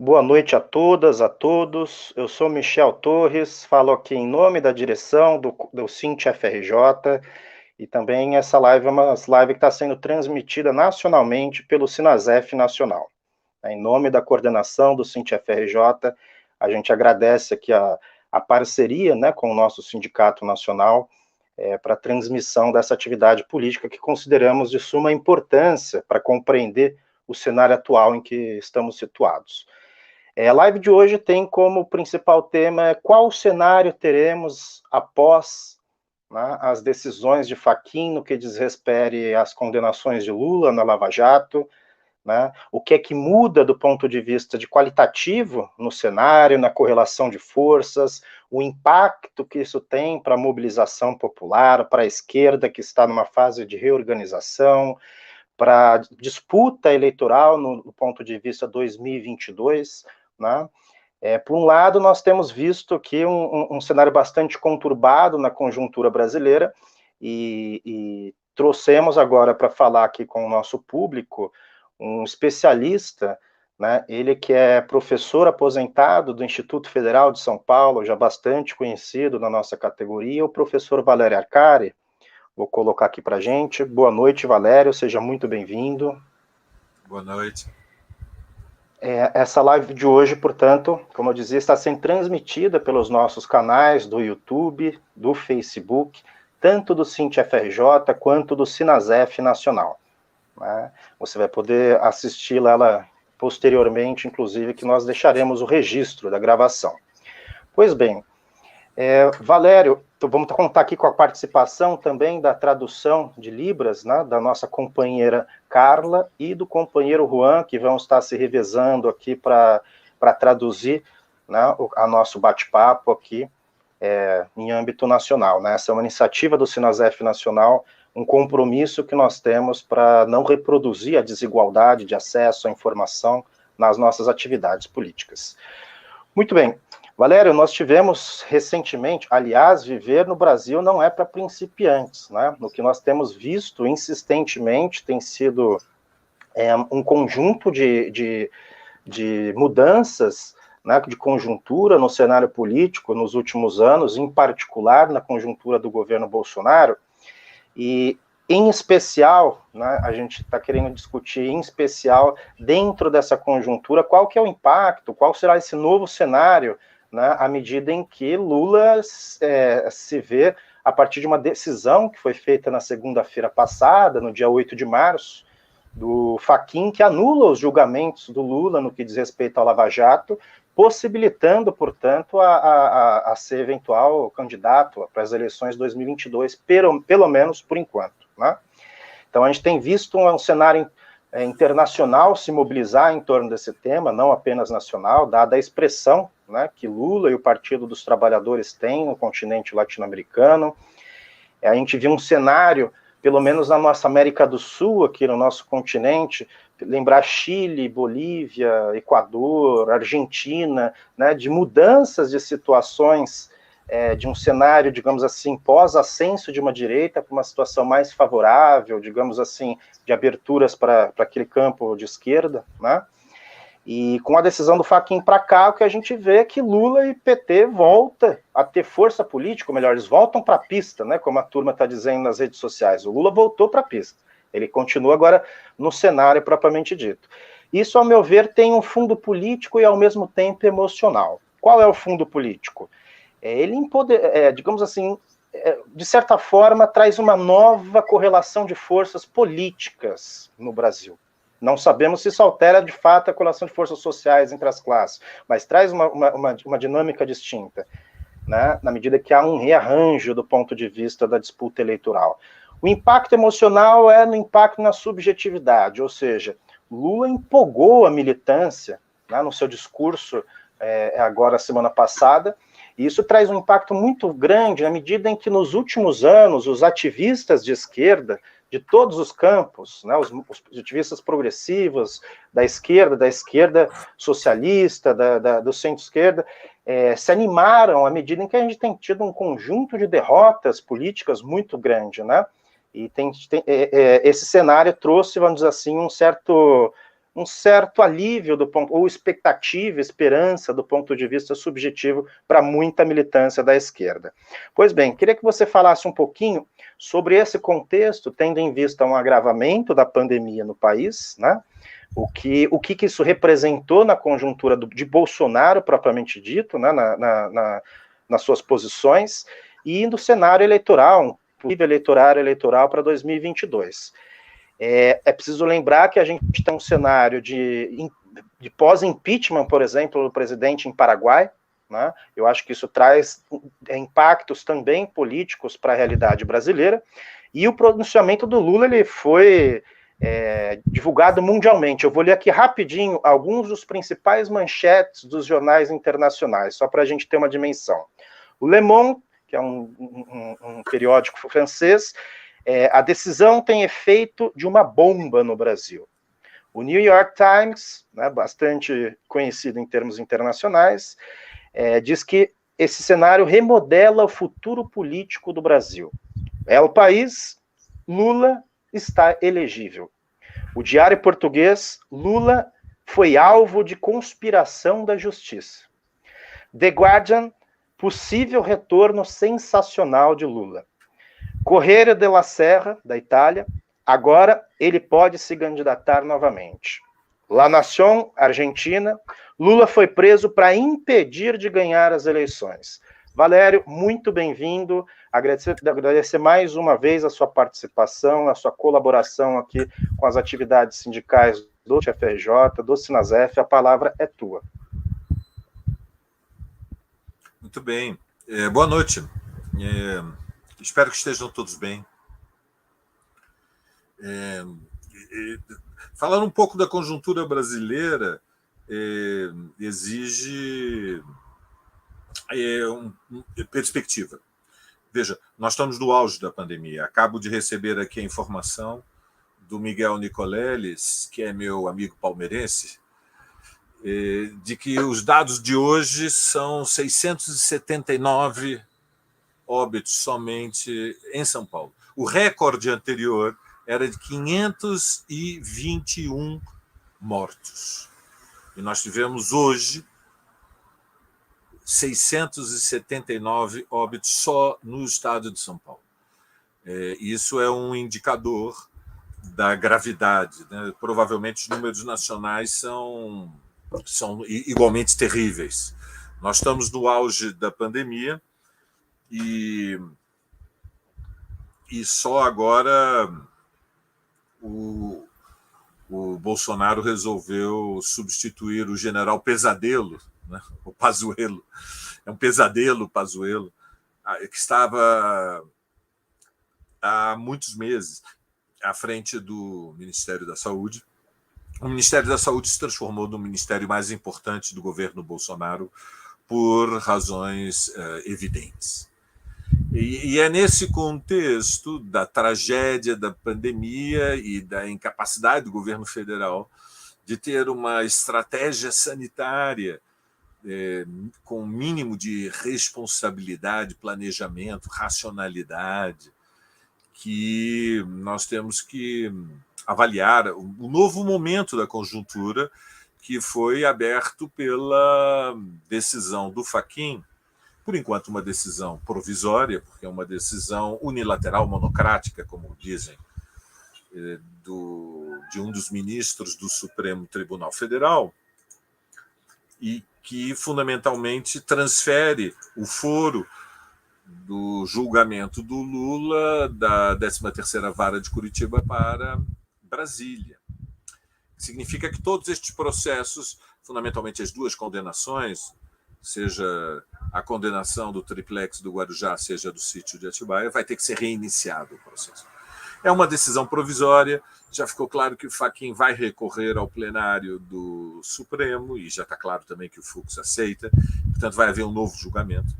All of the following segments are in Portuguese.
Boa noite a todas, a todos. Eu sou Michel Torres, falo aqui em nome da direção do SINT-FRJ e também essa live é uma live que está sendo transmitida nacionalmente pelo Sinasef Nacional. Em nome da coordenação do SINT-FRJ, a gente agradece aqui a parceria, né, com o nosso sindicato nacional para a transmissão dessa atividade política que consideramos de suma importância para compreender o cenário atual em que estamos situados. A live de hoje tem como principal tema qual cenário teremos após, né, as decisões de Fachin no que diz respeito às condenações de Lula na Lava Jato, né, o que é que muda do ponto de vista de qualitativo no cenário, na correlação de forças, o impacto que isso tem para a mobilização popular, para a esquerda que está numa fase de reorganização, para a disputa eleitoral no ponto de vista 2022, né? Por um lado, nós temos visto aqui um cenário bastante conturbado na conjuntura brasileira e trouxemos agora para falar aqui com o nosso público um especialista, né? Ele que é professor aposentado do Instituto Federal de São Paulo, já bastante conhecido na nossa categoria, o professor Valério Arcari. Vou colocar aqui para a gente. Boa noite, Valério, seja muito bem-vindo. Boa noite. Essa live de hoje, portanto, como eu dizia, está sendo transmitida pelos nossos canais do YouTube, do Facebook, tanto do SINT-FRJ quanto do Sinasef Nacional, né? Você vai poder assisti-la ela posteriormente, inclusive, que nós deixaremos o registro da gravação. Pois bem, Valério, vamos contar aqui com a participação também da tradução de Libras, né, da nossa companheira Carla e do companheiro Juan, que vão estar se revezando aqui para traduzir, né, a nosso bate-papo aqui em âmbito nacional, né? Essa é uma iniciativa do Sinasef Nacional, um compromisso que nós temos para não reproduzir a desigualdade de acesso à informação nas nossas atividades políticas. Muito bem. Valério, nós tivemos recentemente, aliás, viver no Brasil não é para principiantes, né? O que nós temos visto insistentemente tem sido um conjunto de mudanças, né, de conjuntura no cenário político nos últimos anos, em particular na conjuntura do governo Bolsonaro, e em especial, né, a gente está querendo discutir em especial dentro dessa conjuntura qual que é o impacto, qual será esse novo cenário, né, à medida em que Lula se vê a partir de uma decisão que foi feita na segunda-feira passada, no dia 8 de março, do Fachin, que anula os julgamentos do Lula no que diz respeito ao Lava Jato, possibilitando, portanto, a ser eventual candidato para as eleições de 2022, pelo menos por enquanto, né? Então, a gente tem visto um cenário internacional se mobilizar em torno desse tema, não apenas nacional, dada a expressão, né, que Lula e o Partido dos Trabalhadores têm no continente latino-americano. A gente viu um cenário, pelo menos na nossa América do Sul, aqui no nosso continente, lembrar Chile, Bolívia, Equador, Argentina, né, de mudanças de situações, de um cenário, digamos assim, pós-ascenso de uma direita para uma situação mais favorável, digamos assim, de aberturas para aquele campo de esquerda, né? E com a decisão do Fachin para cá, o que a gente vê é que Lula e PT voltam a ter força política, ou melhor, eles voltam para a pista, né, como a turma está dizendo nas redes sociais. O Lula voltou para a pista. Ele continua agora no cenário propriamente dito. Isso, ao meu ver, tem um fundo político e, ao mesmo tempo, emocional. Qual é o fundo político? Ele digamos assim, de certa forma, traz uma nova correlação de forças políticas no Brasil. Não sabemos se isso altera, de fato, a correlação de forças sociais entre as classes, mas traz uma dinâmica distinta, né, na medida que há um rearranjo do ponto de vista da disputa eleitoral. O impacto emocional é no impacto na subjetividade, ou seja, Lula empolgou a militância, né, no seu discurso agora, semana passada, e isso traz um impacto muito grande na medida em que, nos últimos anos, os ativistas de esquerda, de todos os campos, né, os ativistas progressivos, da esquerda socialista, do centro-esquerda, se animaram à medida em que a gente tem tido um conjunto de derrotas políticas muito grande, né? E esse cenário trouxe, vamos dizer assim, um certo um certo alívio do ponto, ou expectativa, esperança do ponto de vista subjetivo para muita militância da esquerda. Pois bem, queria que você falasse um pouquinho sobre esse contexto, tendo em vista um agravamento da pandemia no país, né? O que isso representou na conjuntura de Bolsonaro, propriamente dito, né, nas suas posições, e no cenário eleitoral, um possível eleitoral para 2022. É preciso lembrar que a gente tem um cenário de pós-impeachment, por exemplo, do presidente em Paraguai, né? Eu acho que isso traz impactos também políticos para a realidade brasileira, e o pronunciamento do Lula ele foi divulgado mundialmente. Eu vou ler aqui rapidinho alguns dos principais manchetes dos jornais internacionais, só para a gente ter uma dimensão. O Le Monde, que é um periódico francês, a decisão tem efeito de uma bomba no Brasil. O New York Times, né, bastante conhecido em termos internacionais, diz que esse cenário remodela o futuro político do Brasil. O País, Lula está elegível. O Diário Português, Lula foi alvo de conspiração da justiça. The Guardian, possível retorno sensacional de Lula. Corriere della Sera, da Itália, agora ele pode se candidatar novamente. La Nación, Argentina, Lula foi preso para impedir de ganhar as eleições. Valério, muito bem-vindo. Agradecer mais uma vez a sua participação, a sua colaboração aqui com as atividades sindicais do FRJ, do Sinasef. A palavra é tua. Muito bem. Boa noite. Espero que estejam todos bem. Falar um pouco da conjuntura brasileira exige perspectiva. Veja, nós estamos no auge da pandemia. Acabo de receber aqui a informação do Miguel Nicoleles, que é meu amigo palmeirense, de que os dados de hoje são 679 óbitos somente em São Paulo. O recorde anterior era de 521 mortos. E nós tivemos hoje 679 óbitos só no estado de São Paulo. Isso é um indicador da gravidade, né? Provavelmente os números nacionais são igualmente terríveis. Nós estamos no auge da pandemia e só agora o Bolsonaro resolveu substituir o general Pesadelo, né? O Pazuello. É um pesadelo, Pazuello, que estava há muitos meses à frente do Ministério da Saúde. O Ministério da Saúde se transformou no ministério mais importante do governo Bolsonaro por razões evidentes. E é nesse contexto da tragédia da pandemia e da incapacidade do governo federal de ter uma estratégia sanitária com um mínimo de responsabilidade, planejamento, racionalidade, que nós temos que avaliar o novo momento da conjuntura que foi aberto pela decisão do Fachin, por enquanto uma decisão provisória, porque é uma decisão unilateral, monocrática, como dizem, de um dos ministros do Supremo Tribunal Federal, e que fundamentalmente transfere o foro do julgamento do Lula da 13ª Vara de Curitiba para Brasília. Significa que todos estes processos, fundamentalmente as duas condenações, seja a condenação do triplex do Guarujá, seja do sítio de Atibaia, vai ter que ser reiniciado o processo. É uma decisão provisória, já ficou claro que o Fachin vai recorrer ao plenário do Supremo, e já está claro também que o Fux aceita, portanto vai haver um novo julgamento.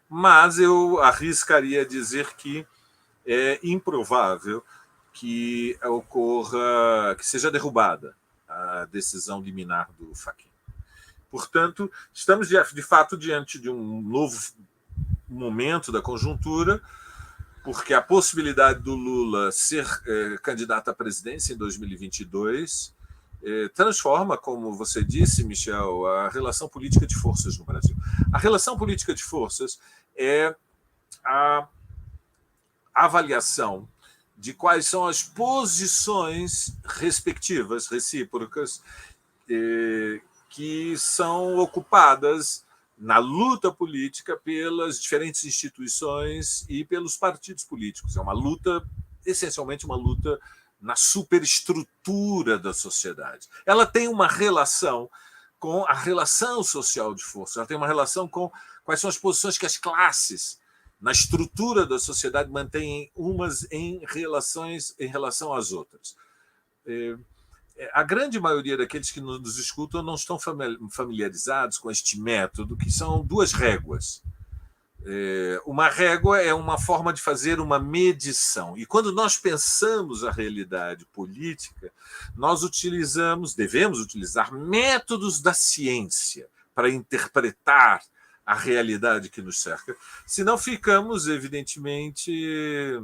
Mas eu arriscaria dizer que é improvável que ocorra, que seja derrubada a decisão liminar do Fachin. Portanto, estamos de fato diante de um novo momento da conjuntura, porque a possibilidade do Lula ser candidato à presidência em 2022 transforma, como você disse, Michel, a relação política de forças no Brasil. A relação política de forças é a avaliação de quais são as posições respectivas, recíprocas, que são ocupadas na luta política pelas diferentes instituições e pelos partidos políticos. É uma luta, essencialmente uma luta na superestrutura da sociedade. Ela tem uma relação com a relação social de força, ela tem uma relação com quais são as posições que as classes na estrutura da sociedade mantêm umas em relação às outras. A grande maioria daqueles que nos escutam não estão familiarizados com este método, que são duas réguas. Uma régua é uma forma de fazer uma medição. E quando nós pensamos a realidade política, nós devemos utilizar métodos da ciência para interpretar a realidade que nos cerca. Senão ficamos, evidentemente,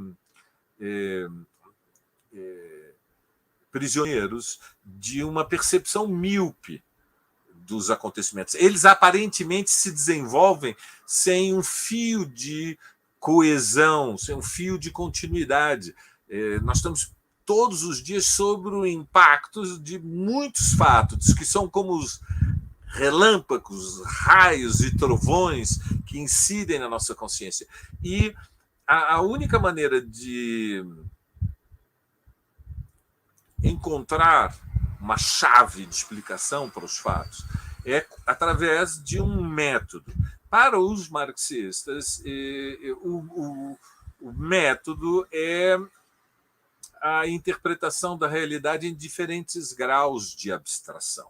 prisioneiros de uma percepção míope dos acontecimentos. Eles aparentemente se desenvolvem sem um fio de coesão, sem um fio de continuidade. Nós estamos todos os dias sob o impacto de muitos fatos, que são como os relâmpagos, raios e trovões que incidem na nossa consciência. E a única maneira de encontrar uma chave de explicação para os fatos é através de um método. Para os marxistas, o método é a interpretação da realidade em diferentes graus de abstração.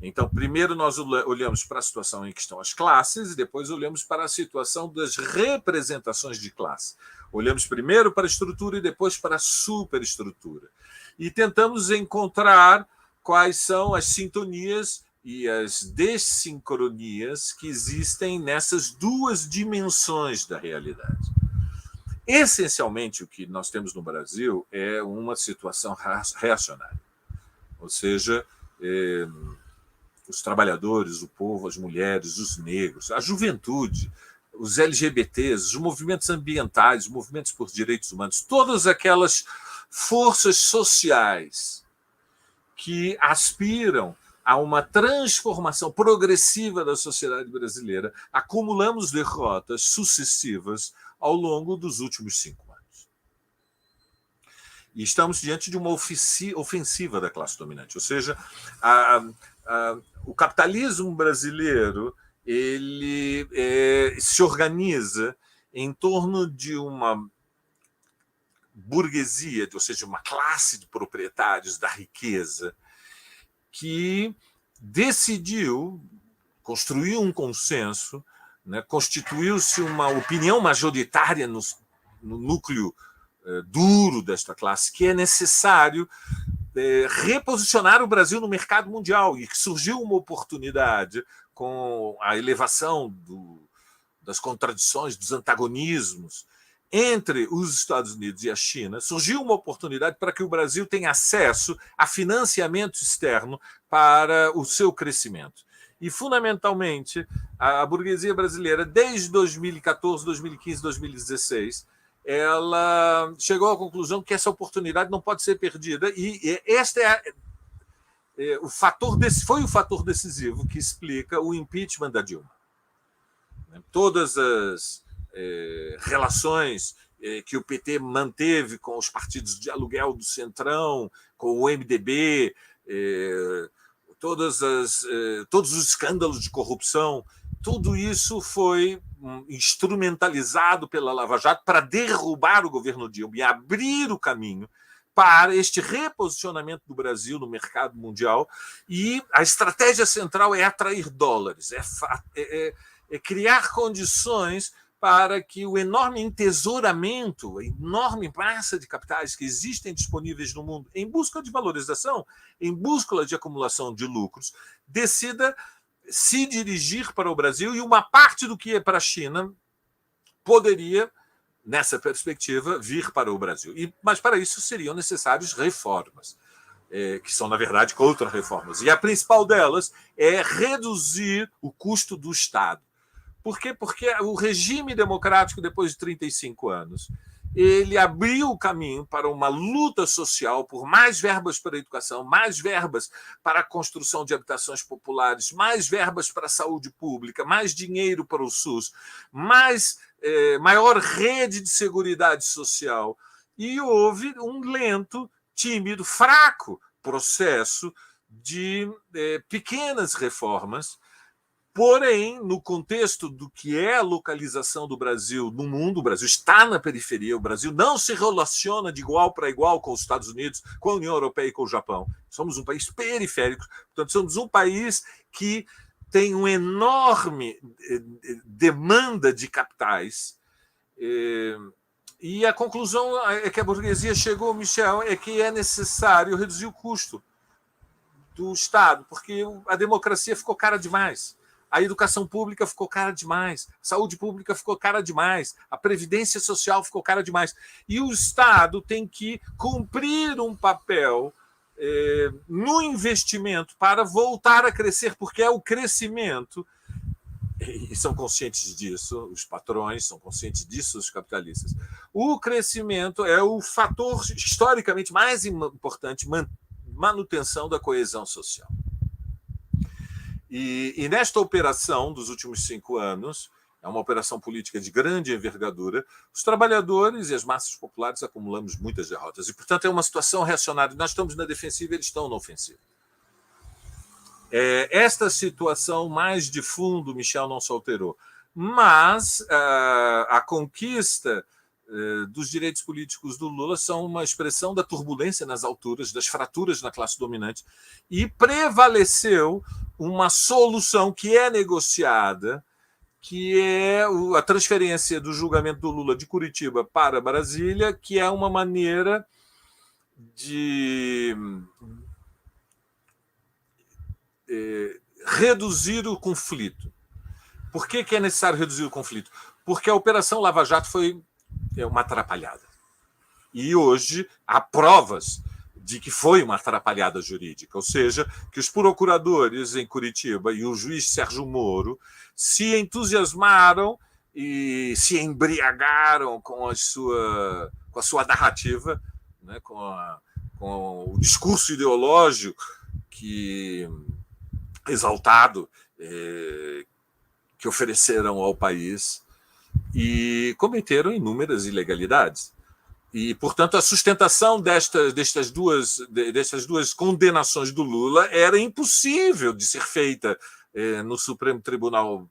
Então, primeiro nós olhamos para a situação em que estão as classes e depois olhamos para a situação das representações de classe. Olhamos primeiro para a estrutura e depois para a superestrutura. E tentamos encontrar quais são as sintonias e as dessincronias que existem nessas duas dimensões da realidade. Essencialmente, o que nós temos no Brasil é uma situação reacionária. Ou seja, os trabalhadores, o povo, as mulheres, os negros, a juventude, os LGBTs, os movimentos ambientais, os movimentos por direitos humanos, todas aquelas forças sociais que aspiram a uma transformação progressiva da sociedade brasileira, acumulamos derrotas sucessivas ao longo dos últimos 5 anos. E estamos diante de uma ofensiva da classe dominante, ou seja, o capitalismo brasileiro ele se organiza em torno de uma burguesia, ou seja, uma classe de proprietários da riqueza que decidiu, construiu um consenso, né, constituiu-se uma opinião majoritária no núcleo duro desta classe, que é necessário reposicionar o Brasil no mercado mundial, e que surgiu uma oportunidade com a elevação das contradições, dos antagonismos entre os Estados Unidos e a China, surgiu uma oportunidade para que o Brasil tenha acesso a financiamento externo para o seu crescimento. E, fundamentalmente, a burguesia brasileira, desde 2014, 2015, 2016, ela chegou à conclusão que essa oportunidade não pode ser perdida, e este foi o fator decisivo que explica o impeachment da Dilma. Todas as relações que o PT manteve com os partidos de aluguel do Centrão, com o MDB, todos os escândalos de corrupção, tudo isso foi instrumentalizado pela Lava Jato para derrubar o governo Dilma e abrir o caminho para este reposicionamento do Brasil no mercado mundial. E a estratégia central é atrair dólares, é criar condições para que o enorme entesouramento, a enorme massa de capitais que existem disponíveis no mundo em busca de valorização, em busca de acumulação de lucros, decida se dirigir para o Brasil, e uma parte do que é para a China poderia, nessa perspectiva, vir para o Brasil. Mas para isso seriam necessárias reformas. que são, na verdade, contra-reformas. E a principal delas é reduzir o custo do Estado. Por quê? Porque o regime democrático, depois de 35 anos, ele abriu o caminho para uma luta social por mais verbas para a educação, mais verbas para a construção de habitações populares, mais verbas para a saúde pública, mais dinheiro para o SUS, maior rede de seguridade social. E houve um lento, tímido, fraco processo de pequenas reformas. Porém, no contexto do que é a localização do Brasil no mundo, o Brasil está na periferia, o Brasil não se relaciona de igual para igual com os Estados Unidos, com a União Europeia e com o Japão. Somos um país periférico, portanto, somos um país que tem uma enorme demanda de capitais. E a conclusão é que a burguesia chegou, Michel, é que é necessário reduzir o custo do Estado, porque a democracia ficou cara demais. A educação pública ficou cara demais, a saúde pública ficou cara demais, a previdência social ficou cara demais. E o Estado tem que cumprir um papel no investimento para voltar a crescer, porque é o crescimento, e são conscientes disso, os patrões são conscientes disso, os capitalistas. O crescimento é o fator historicamente mais importante, manutenção da coesão social. E nesta operação dos últimos 5 anos, é uma operação política de grande envergadura, os trabalhadores e as massas populares acumulamos muitas derrotas. E, portanto, é uma situação reacionária. Nós estamos na defensiva, eles estão na ofensiva. Esta situação mais de fundo, Michel, não se alterou. Mas a conquista dos direitos políticos do Lula são uma expressão da turbulência nas alturas, das fraturas na classe dominante, e prevaleceu uma solução que é negociada, que é a transferência do julgamento do Lula de Curitiba para Brasília, que é uma maneira de reduzir o conflito. Por que é necessário reduzir o conflito? Porque a Operação Lava Jato foi uma atrapalhada. E hoje há provas de que foi uma atrapalhada jurídica, ou seja, que os procuradores em Curitiba e o juiz Sérgio Moro se entusiasmaram e se embriagaram com a sua narrativa, né, com o discurso ideológico exaltado que ofereceram ao país, e cometeram inúmeras ilegalidades. E, portanto, a sustentação destas duas condenações do Lula era impossível de ser feita no Supremo Tribunal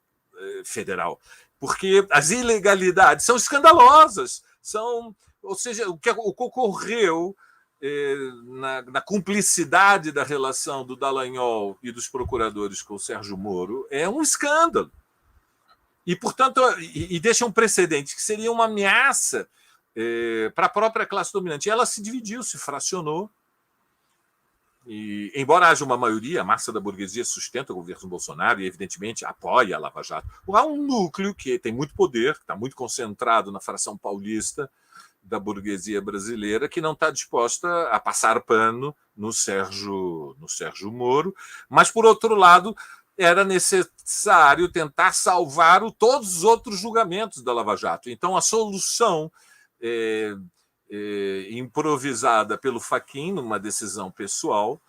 Federal, porque as ilegalidades são escandalosas. Ou seja, o que ocorreu na cumplicidade da relação do Dallagnol e dos procuradores com o Sérgio Moro é um escândalo. E, portanto, deixa um precedente que seria uma ameaça para a própria classe dominante. E ela se dividiu, se fracionou. E, embora haja uma maioria, a massa da burguesia sustenta o governo Bolsonaro e, evidentemente, apoia a Lava Jato, há um núcleo que tem muito poder, que está muito concentrado na fração paulista da burguesia brasileira, que não está disposta a passar pano no Sérgio Moro, mas, por outro lado, era necessário tentar salvar todos os outros julgamentos da Lava Jato. Então, a solução improvisada pelo Fachin, numa decisão pessoal,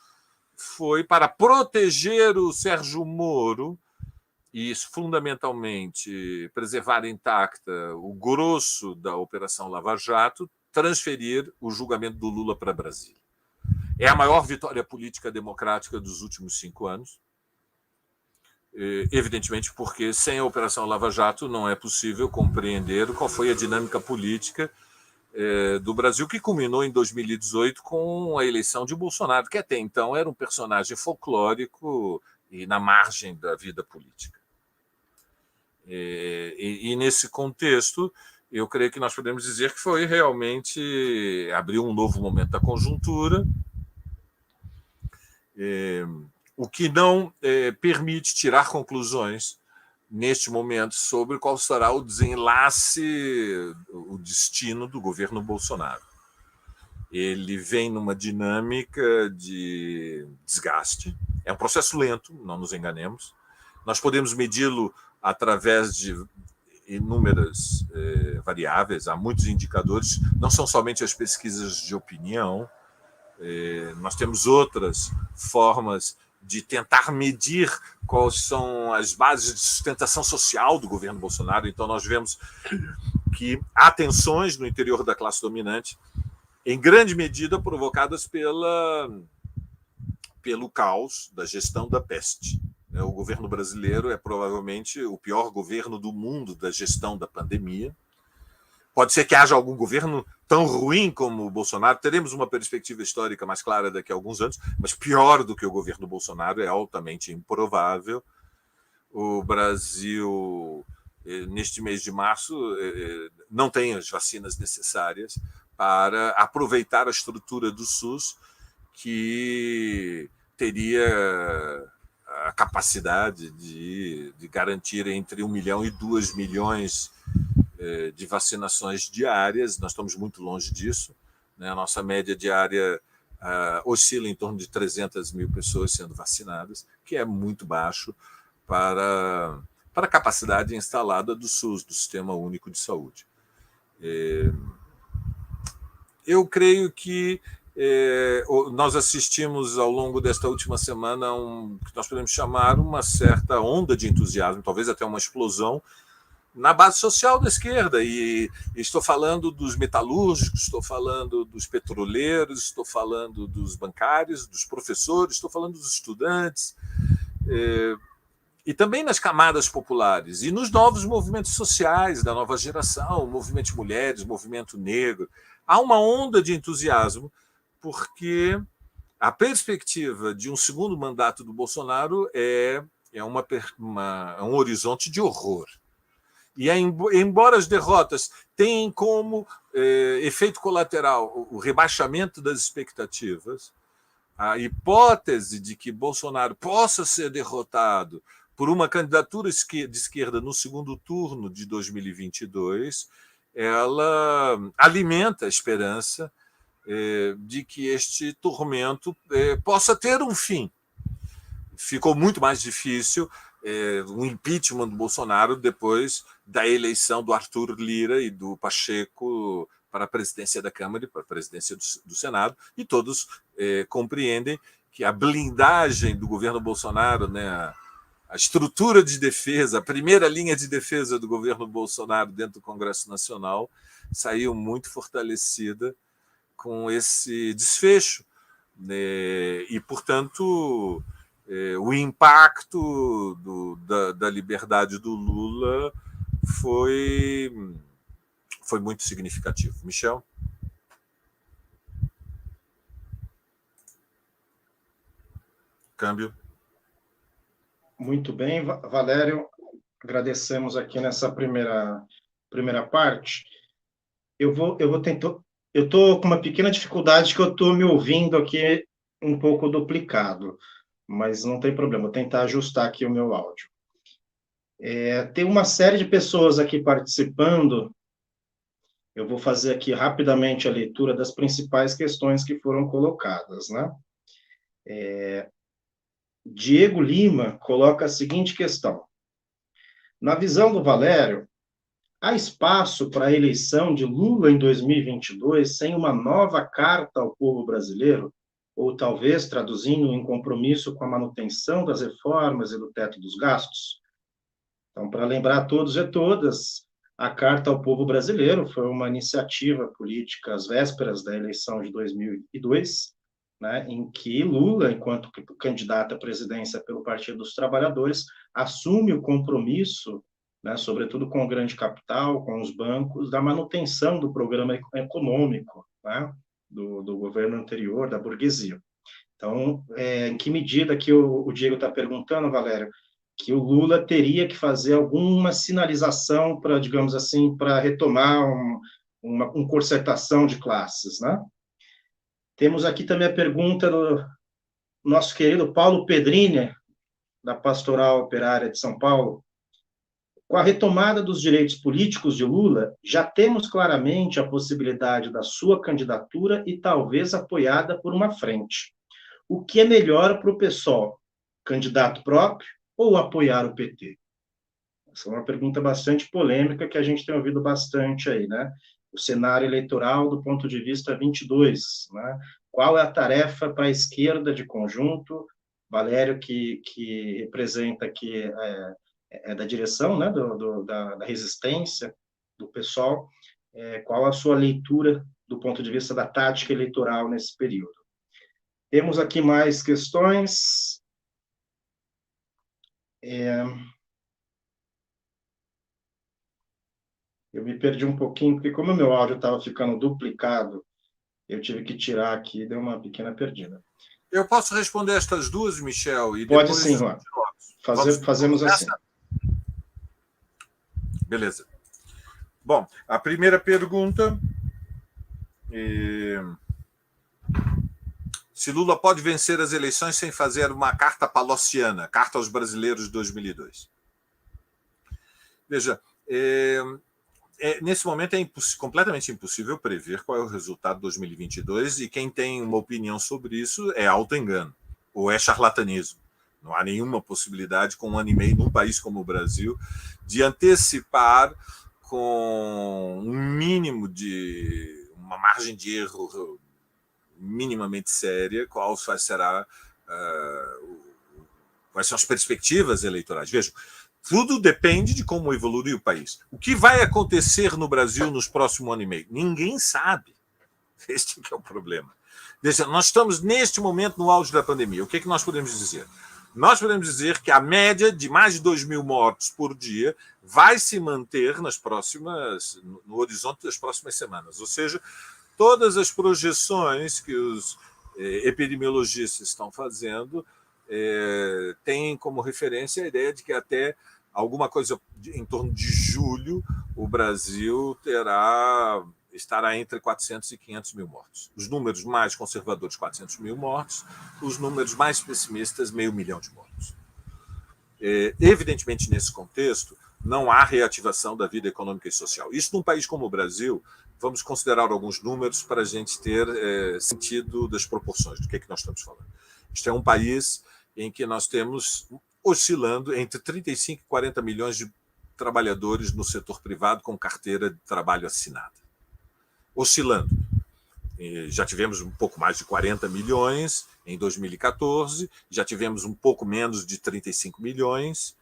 foi para proteger o Sérgio Moro e, fundamentalmente, preservar intacta o grosso da Operação Lava Jato, transferir o julgamento do Lula para Brasília. É a maior vitória política democrática dos últimos 5 anos. Evidentemente, porque sem a Operação Lava Jato não é possível compreender qual foi a dinâmica política do Brasil, que culminou em 2018 com a eleição de Bolsonaro, que até então era um personagem folclórico e na margem da vida política. E nesse contexto, eu creio que nós podemos dizer que foi realmente abriu um novo momento da conjuntura, o que não permite tirar conclusões neste momento sobre qual será o desenlace, o destino do governo Bolsonaro. ele vem numa dinâmica de desgaste. É um processo lento, não nos enganemos. Nós podemos medi-lo através de inúmeras variáveis, há muitos indicadores, não são somente as pesquisas de opinião, nós temos outras formas de tentar medir quais são as bases de sustentação social do governo Bolsonaro. Então, nós vemos que há tensões no interior da classe dominante, em grande medida provocadas pelo caos da gestão da peste. O governo brasileiro é provavelmente o pior governo do mundo da gestão da pandemia. Pode ser que haja algum governo tão ruim como o Bolsonaro, teremos uma perspectiva histórica mais clara daqui a alguns anos, mas pior do que o governo Bolsonaro é altamente improvável. O Brasil, neste mês de março, não tem as vacinas necessárias para aproveitar a estrutura do SUS, que teria a capacidade de garantir entre 1 milhão e 2 milhões de vacinações diárias. Nós estamos muito longe disso, né? A nossa média diária oscila em torno de 300 mil pessoas sendo vacinadas, que é muito baixo para a capacidade instalada do SUS, do Sistema Único de Saúde. Eu creio que nós assistimos ao longo desta última semana que nós podemos chamar uma certa onda de entusiasmo, talvez até uma explosão, na base social da esquerda. E estou falando dos metalúrgicos, estou falando dos petroleiros, estou falando dos bancários, dos professores, estou falando dos estudantes, e também nas camadas populares, e nos novos movimentos sociais da nova geração, o movimento de mulheres, o movimento negro. Há uma onda de entusiasmo, porque a perspectiva de um segundo mandato do Bolsonaro é um horizonte de horror. E, embora as derrotas tenham como efeito colateral o rebaixamento das expectativas, a hipótese de que Bolsonaro possa ser derrotado por uma candidatura de esquerda no segundo turno de 2022, ela alimenta a esperança de que este tormento possa ter um fim. Ficou muito mais difícil o impeachment do Bolsonaro depois da eleição do Arthur Lira e do Pacheco para a presidência da Câmara e para a presidência do Senado, e todos compreendem que a blindagem do governo Bolsonaro, né, a estrutura de defesa, a primeira linha de defesa do governo Bolsonaro dentro do Congresso Nacional saiu muito fortalecida com esse desfecho, né? E, portanto, o impacto da liberdade do Lula foi muito significativo. Michel? Câmbio. Muito bem, Valério. Agradecemos aqui nessa primeira parte. Eu vou tentar. Eu estou com uma pequena dificuldade que eu estou me ouvindo aqui um pouco duplicado, mas não tem problema, vou tentar ajustar aqui o meu áudio. Tem uma série de pessoas aqui participando. Eu vou fazer aqui rapidamente a leitura das principais questões que foram colocadas, né? Diego Lima coloca a seguinte questão: na visão do Valério, há espaço para a eleição de Lula em 2022 sem uma nova carta ao povo brasileiro? Ou talvez traduzindo em compromisso com a manutenção das reformas e do teto dos gastos? Então, para lembrar a todos e todas, a Carta ao Povo Brasileiro foi uma iniciativa política às vésperas da eleição de 2002, né, em que Lula, enquanto candidato à presidência pelo Partido dos Trabalhadores, assume o compromisso, né, sobretudo com o grande capital, com os bancos, da manutenção do programa econômico, né, do governo anterior, da burguesia. Então, em que medida que o Diego está perguntando, Valério, que o Lula teria que fazer alguma sinalização para, digamos assim, para retomar uma concertação de classes, né? Temos aqui também a pergunta do nosso querido Paulo Pedrini, da Pastoral Operária de São Paulo. Com a retomada dos direitos políticos de Lula, já temos claramente a possibilidade da sua candidatura e talvez apoiada por uma frente. O que é melhor para o PSOL? Candidato próprio ou apoiar o PT? Essa é uma pergunta bastante polêmica que a gente tem ouvido bastante aí, né? O cenário eleitoral do ponto de vista 22, né? Qual é a tarefa para a esquerda de conjunto? Valério, que representa aqui da direção, né? Da resistência do PSOL, qual a sua leitura do ponto de vista da tática eleitoral nesse período? Temos aqui mais questões. Eu me perdi um pouquinho, porque como o meu áudio estava ficando duplicado, eu tive que tirar aqui, deu uma pequena perdida. Eu posso responder estas duas, Michel, e Pode depois... sim, Juan. Fazemos assim. Beleza. Bom, a primeira pergunta... Se Lula pode vencer as eleições sem fazer uma carta palossiana, carta aos brasileiros de 2002. Veja, nesse momento é completamente impossível prever qual é o resultado de 2022 e quem tem uma opinião sobre isso é autoengano ou é charlatanismo. Não há nenhuma possibilidade, com um ano e meio num país como o Brasil, de antecipar com um mínimo de... uma margem de erro minimamente séria quais são as perspectivas eleitorais. Vejam, tudo depende de como evolui o país. O que vai acontecer no Brasil nos próximos ano e meio? Ninguém sabe. Este é o problema. Veja, nós estamos, neste momento, no auge da pandemia. O que é que nós podemos dizer? Nós podemos dizer que a média de mais de 2.000 mortos por dia vai se manter no horizonte das próximas semanas. Ou seja, todas as projeções que os epidemiologistas estão fazendo têm como referência a ideia de que até alguma coisa em torno de julho o Brasil estará entre 400 e 500 mil mortos. Os números mais conservadores, 400 mil mortos, os números mais pessimistas, 500 mil de mortos. Evidentemente, nesse contexto, não há reativação da vida econômica e social. Isso num país como o Brasil, vamos considerar alguns números para a gente ter sentido das proporções do que é que nós estamos falando. Este é um país em que nós temos oscilando entre 35 e 40 milhões de trabalhadores no setor privado com carteira de trabalho assinada. Oscilando. Já tivemos um pouco mais de 40 milhões em 2014, já tivemos um pouco menos de 35 milhões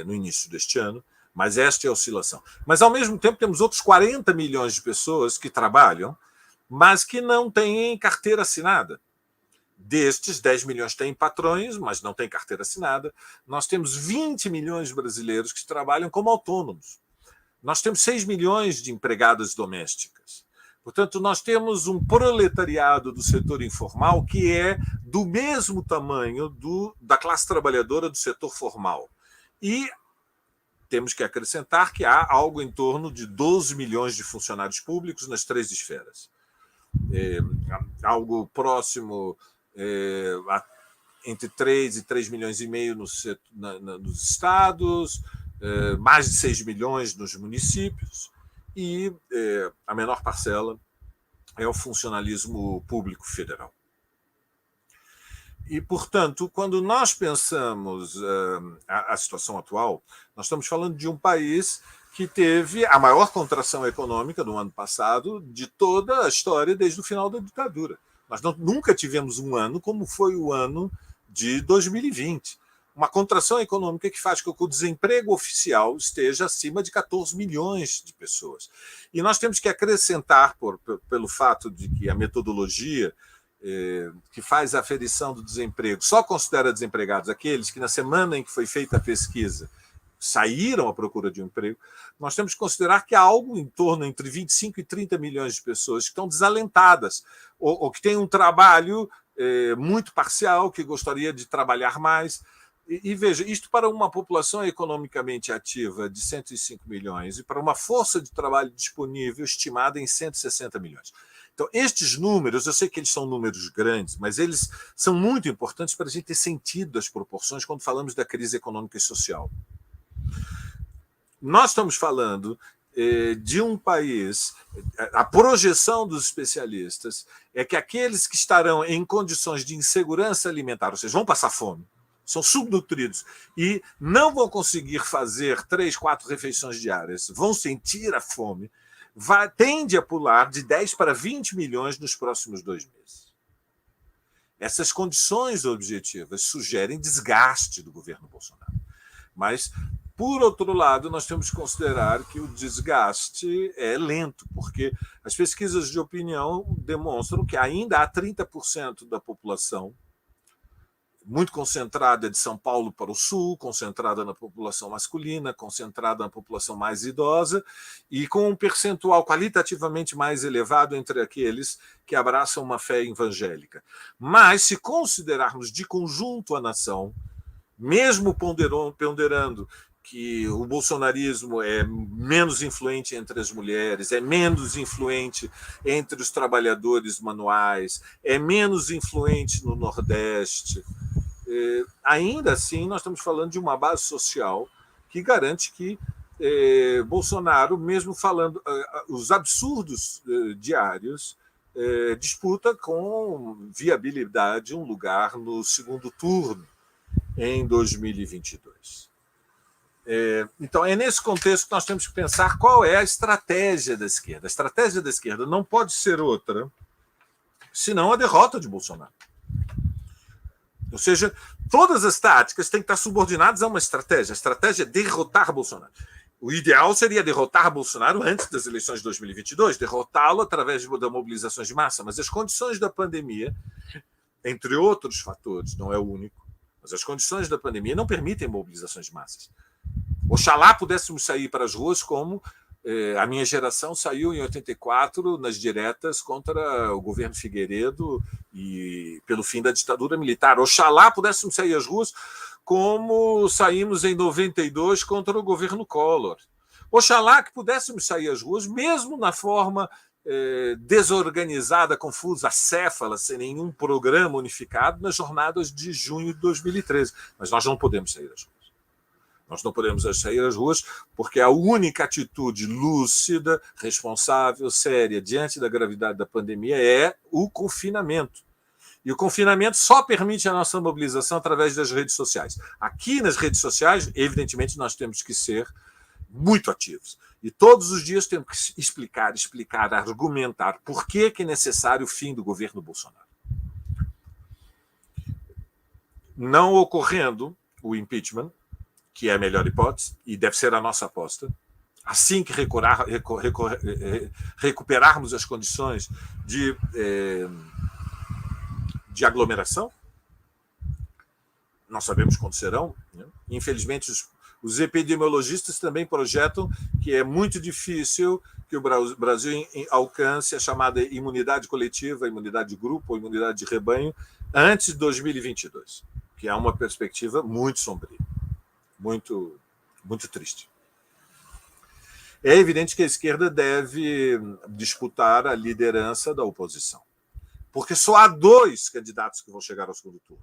no início deste ano, mas esta é a oscilação. Mas, ao mesmo tempo, temos outros 40 milhões de pessoas que trabalham, mas que não têm carteira assinada. Destes, 10 milhões têm patrões, mas não têm carteira assinada. Nós temos 20 milhões de brasileiros que trabalham como autônomos. Nós temos 6 milhões de empregadas domésticas. Portanto, nós temos um proletariado do setor informal que é do mesmo tamanho da classe trabalhadora do setor formal. E temos que acrescentar que há algo em torno de 12 milhões de funcionários públicos nas 3 esferas. Algo próximo entre 3 e 3 milhões e meio nos estados, mais de 6 milhões nos municípios, e a menor parcela é o funcionalismo público federal. E, portanto, quando nós pensamos a situação atual, nós estamos falando de um país que teve a maior contração econômica no ano passado de toda a história desde o final da ditadura. Nós nunca tivemos um ano como foi o ano de 2020. Uma contração econômica que faz com que o desemprego oficial esteja acima de 14 milhões de pessoas. E nós temos que acrescentar, pelo fato de que a metodologia que faz a aferição do desemprego só considera desempregados aqueles que, na semana em que foi feita a pesquisa, saíram à procura de um emprego, nós temos que considerar que há algo em torno entre 25 e 30 milhões de pessoas que estão desalentadas ou que têm um trabalho muito parcial, que gostaria de trabalhar mais. E veja, isto para uma população economicamente ativa de 105 milhões e para uma força de trabalho disponível estimada em 160 milhões. Então, estes números, eu sei que eles são números grandes, mas eles são muito importantes para a gente ter sentido das proporções quando falamos da crise econômica e social. nós estamos falando de um país, a projeção dos especialistas é que aqueles que estarão em condições de insegurança alimentar, ou seja, vão passar fome, são subnutridos e não vão conseguir fazer 3, 4 refeições diárias, vão sentir a fome, tende a pular de 10 para 20 milhões nos próximos 2 meses. Essas condições objetivas sugerem desgaste do governo Bolsonaro. Mas, por outro lado, nós temos que considerar que o desgaste é lento, porque as pesquisas de opinião demonstram que ainda há 30% da população, muito concentrada de São Paulo para o sul, concentrada na população masculina, concentrada na população mais idosa, e com um percentual qualitativamente mais elevado entre aqueles que abraçam uma fé evangélica. Mas, se considerarmos de conjunto a nação, mesmo ponderando que o bolsonarismo é menos influente entre as mulheres, é menos influente entre os trabalhadores manuais, é menos influente no Nordeste, ainda assim nós estamos falando de uma base social que garante que Bolsonaro, mesmo falando os absurdos diários, disputa com viabilidade um lugar no segundo turno em 2022. Então, é nesse contexto que nós temos que pensar qual é a estratégia da esquerda. A estratégia da esquerda não pode ser outra senão a derrota de Bolsonaro. Ou seja, todas as táticas têm que estar subordinadas a uma estratégia. A estratégia é derrotar Bolsonaro. O ideal seria derrotar Bolsonaro antes das eleições de 2022, derrotá-lo através das mobilizações de massa. Mas as condições da pandemia, entre outros fatores, não é o único, mas as condições da pandemia não permitem mobilizações de massas. Oxalá pudéssemos sair para as ruas como a minha geração saiu em 84 nas diretas contra o governo Figueiredo e pelo fim da ditadura militar. Oxalá pudéssemos sair às ruas como saímos em 92 contra o governo Collor. Oxalá que pudéssemos sair às ruas, mesmo na forma desorganizada, confusa, acéfala, sem nenhum programa unificado, nas jornadas de junho de 2013. Mas nós não podemos sair às ruas. Nós não podemos sair às ruas porque a única atitude lúcida, responsável, séria, diante da gravidade da pandemia é o confinamento. E o confinamento só permite a nossa mobilização através das redes sociais. Aqui nas redes sociais, evidentemente, nós temos que ser muito ativos. E todos os dias temos que explicar, argumentar por que é necessário o fim do governo Bolsonaro. Não ocorrendo o impeachment, que é a melhor hipótese, e deve ser a nossa aposta, assim que recuperarmos as condições de aglomeração, não sabemos quando serão, né? Infelizmente, os epidemiologistas também projetam que é muito difícil que o Brasil alcance a chamada imunidade coletiva, imunidade de grupo ou imunidade de rebanho antes de 2022, que é uma perspectiva muito sombria. Muito, muito triste. É evidente que a esquerda deve disputar a liderança da oposição, porque só há 2 candidatos que vão chegar ao segundo turno.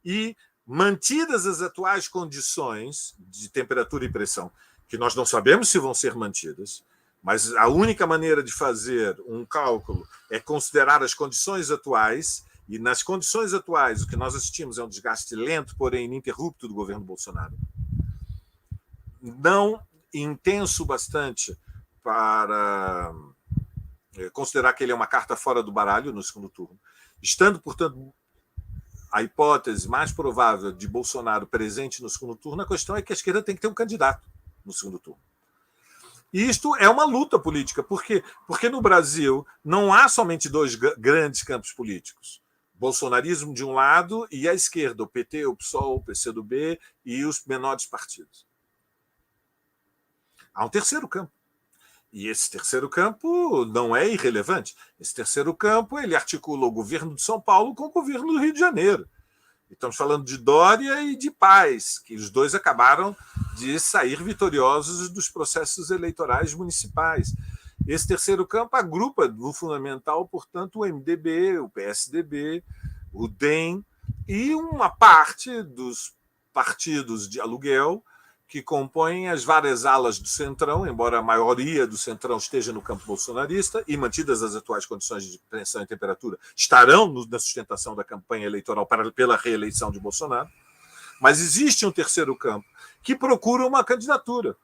E, mantidas as atuais condições de temperatura e pressão, que nós não sabemos se vão ser mantidas, mas a única maneira de fazer um cálculo é considerar as condições atuais, e nas condições atuais o que nós assistimos é um desgaste lento, porém ininterrupto do governo Bolsonaro. Não intenso bastante para considerar que ele é uma carta fora do baralho no segundo turno. Estando, portanto, a hipótese mais provável de Bolsonaro presente no segundo turno, a questão é que a esquerda tem que ter um candidato no segundo turno. E isto é uma luta política. Por quê? Porque no Brasil não há somente 2 grandes campos políticos. Bolsonarismo de um lado e a esquerda, o PT, o PSOL, o PCdoB e os menores partidos. Há um terceiro campo. E esse terceiro campo não é irrelevante. Esse terceiro campo ele articula o governo de São Paulo com o governo do Rio de Janeiro. Estamos falando de Dória e de Paes, que os 2 acabaram de sair vitoriosos dos processos eleitorais municipais. Esse terceiro campo agrupa no fundamental, portanto, o MDB, o PSDB, o DEM e uma parte dos partidos de aluguel que compõem as várias alas do Centrão, embora a maioria do Centrão esteja no campo bolsonarista, e mantidas as atuais condições de pressão e temperatura, estarão na sustentação da campanha eleitoral pela reeleição de Bolsonaro. Mas existe um terceiro campo que procura uma candidatura.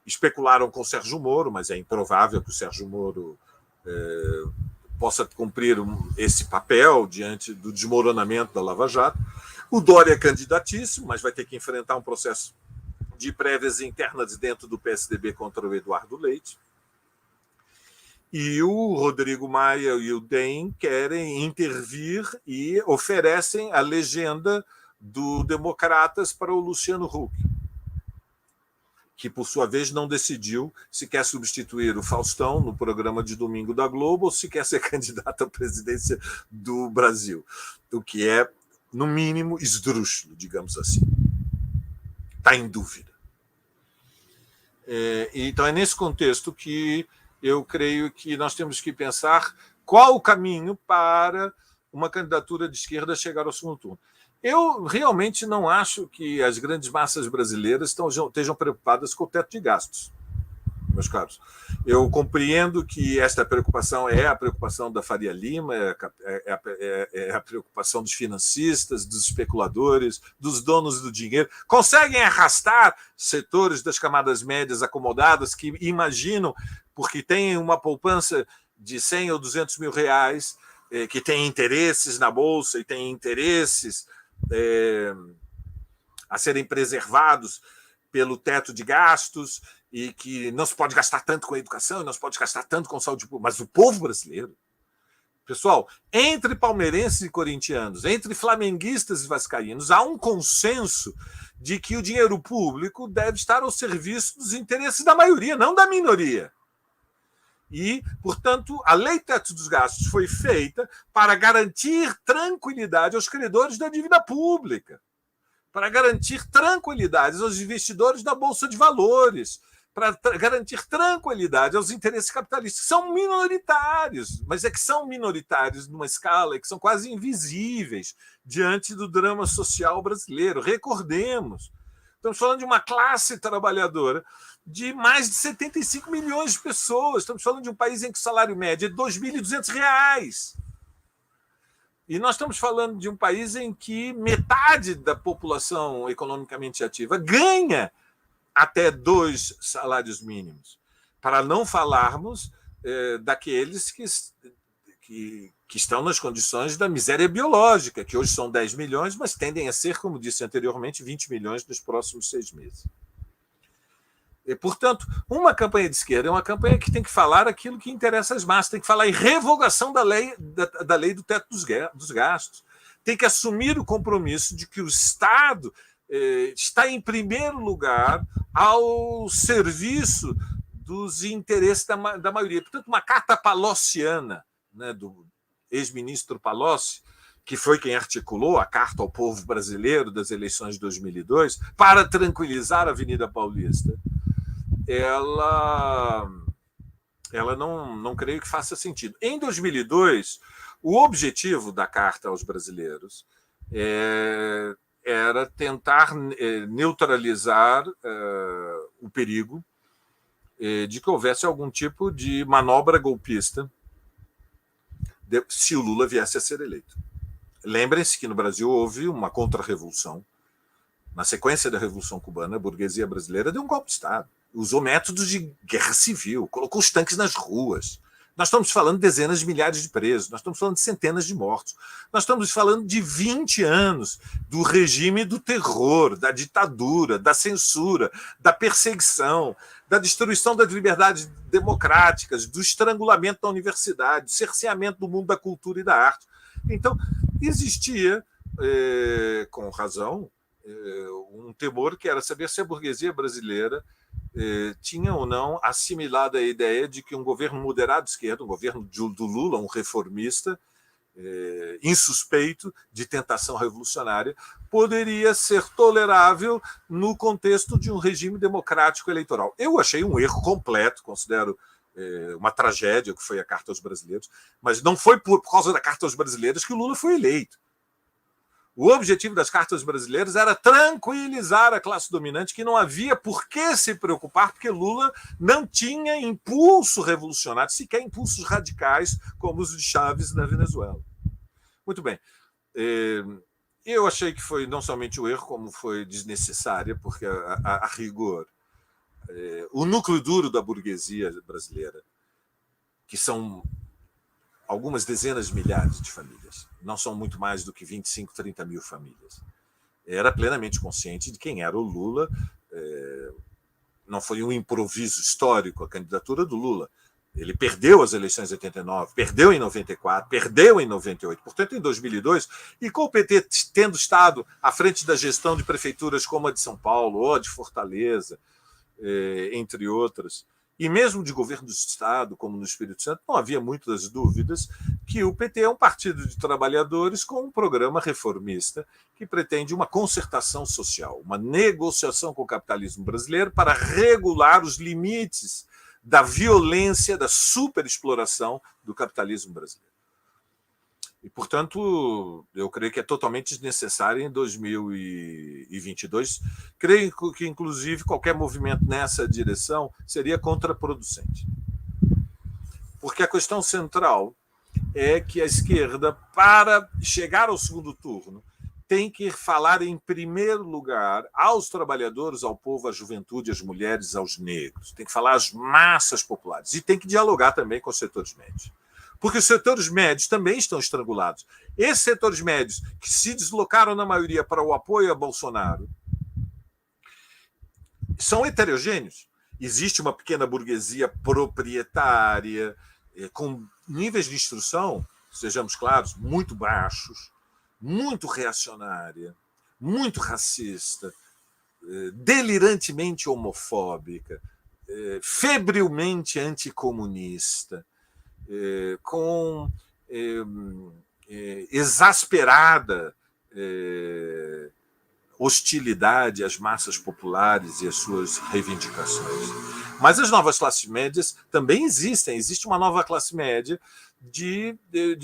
Especularam com o Sérgio Moro, mas é improvável que o Sérgio Moro possa cumprir esse papel diante do desmoronamento da Lava Jato. O Dória é candidatíssimo, mas vai ter que enfrentar um processo de prévias internas dentro do PSDB contra o Eduardo Leite. E o Rodrigo Maia e o DEM querem intervir e oferecem a legenda do Democratas para o Luciano Huck, que, por sua vez, não decidiu se quer substituir o Faustão no programa de domingo da Globo ou se quer ser candidato à presidência do Brasil, o que é, no mínimo, esdrúxulo, digamos assim. Está em dúvida. Então, é nesse contexto que eu creio que nós temos que pensar qual o caminho para uma candidatura de esquerda chegar ao segundo turno. Eu realmente não acho que as grandes massas brasileiras estejam preocupadas com o teto de gastos, meus caros. Eu compreendo que esta preocupação é a preocupação da Faria Lima, é a preocupação dos financistas, dos especuladores, dos donos do dinheiro. Conseguem arrastar setores das camadas médias acomodadas que imaginam, porque têm uma poupança de 100 ou 200 mil reais, que têm interesses na Bolsa e têm interesses a serem preservados pelo teto de gastos e que não se pode gastar tanto com a educação e não se pode gastar tanto com saúde pública. Mas o povo brasileiro, pessoal, entre palmeirenses e corintianos, entre flamenguistas e vascaínos, há um consenso de que o dinheiro público deve estar ao serviço dos interesses da maioria, não da minoria. E, portanto, a Lei Teto dos Gastos foi feita para garantir tranquilidade aos credores da dívida pública, para garantir tranquilidade aos investidores da Bolsa de Valores, para garantir tranquilidade aos interesses capitalistas, que são minoritários, mas é que são minoritários numa escala que são quase invisíveis diante do drama social brasileiro. Recordemos, estamos falando de uma classe trabalhadora de mais de 75 milhões de pessoas. Estamos falando de um país em que o salário médio é R$ 2.200. E nós estamos falando de um país em que metade da população economicamente ativa ganha até 2 salários mínimos. Para não falarmos daqueles que estão nas condições da miséria biológica, que hoje são 10 milhões, mas tendem a ser, como disse anteriormente, 20 milhões nos próximos 6 meses. E, portanto, uma campanha de esquerda é uma campanha que tem que falar aquilo que interessa às massas, tem que falar em revogação da lei do teto dos gastos, tem que assumir o compromisso de que o Estado está em primeiro lugar ao serviço dos interesses da maioria. Portanto, uma carta palossiana, né, do ex-ministro Palocci, que foi quem articulou a Carta ao Povo Brasileiro das eleições de 2002, para tranquilizar a Avenida Paulista, ela não creio que faça sentido. Em 2002, o objetivo da Carta aos brasileiros era tentar neutralizar o perigo de que houvesse algum tipo de manobra golpista se o Lula viesse a ser eleito. Lembrem-se que no Brasil houve uma contra-revolução. Na sequência da Revolução Cubana, a burguesia brasileira deu um golpe de Estado. Usou métodos de guerra civil, colocou os tanques nas ruas. Nós estamos falando de dezenas de milhares de presos, nós estamos falando de centenas de mortos. Nós estamos falando de 20 anos do regime do terror, da ditadura, da censura, da perseguição, da destruição das liberdades democráticas, do estrangulamento da universidade, do cerceamento do mundo da cultura e da arte. Então, existia, com razão, um temor que era saber se a burguesia brasileira tinha ou não assimilado a ideia de que um governo moderado de esquerda, um governo do Lula, um reformista, insuspeito de tentação revolucionária, poderia ser tolerável no contexto de um regime democrático eleitoral. Eu achei um erro completo, considero uma tragédia que foi a Carta aos Brasileiros, mas não foi por causa da Carta aos Brasileiros que o Lula foi eleito. O objetivo das cartas brasileiras era tranquilizar a classe dominante, que não havia por que se preocupar, porque Lula não tinha impulso revolucionário, sequer impulsos radicais como os de Chávez na Venezuela. Muito bem. Eu achei que foi não somente um erro, como foi desnecessária, porque a rigor, o núcleo duro da burguesia brasileira, que são algumas dezenas de milhares de famílias, não são muito mais do que 25, 30 mil famílias, era plenamente consciente de quem era o Lula. Não foi um improviso histórico a candidatura do Lula. Ele perdeu as eleições em 89, perdeu em 94, perdeu em 98. Portanto, em 2002, e com o PT tendo estado à frente da gestão de prefeituras como a de São Paulo ou a de Fortaleza, entre outras, e mesmo de governo do Estado, como no Espírito Santo, não havia muitas dúvidas que o PT é um partido de trabalhadores com um programa reformista que pretende uma concertação social, uma negociação com o capitalismo brasileiro para regular os limites da violência, da superexploração do capitalismo brasileiro. E, portanto, eu creio que é totalmente desnecessário em 2022. Creio que, inclusive, qualquer movimento nessa direção seria contraproducente. Porque a questão central é que a esquerda, para chegar ao segundo turno, tem que falar, em primeiro lugar, aos trabalhadores, ao povo, à juventude, às mulheres, aos negros. Tem que falar às massas populares. E tem que dialogar também com os setores médios. Porque os setores médios também estão estrangulados. Esses setores médios que se deslocaram, na maioria, para o apoio a Bolsonaro, são heterogêneos. Existe uma pequena burguesia proprietária, com níveis de instrução, sejamos claros, muito baixos, muito reacionária, muito racista, delirantemente homofóbica, febrilmente anticomunista, com exasperada hostilidade às massas populares e às suas reivindicações. Mas as novas classes médias também existem. Existe uma nova classe média de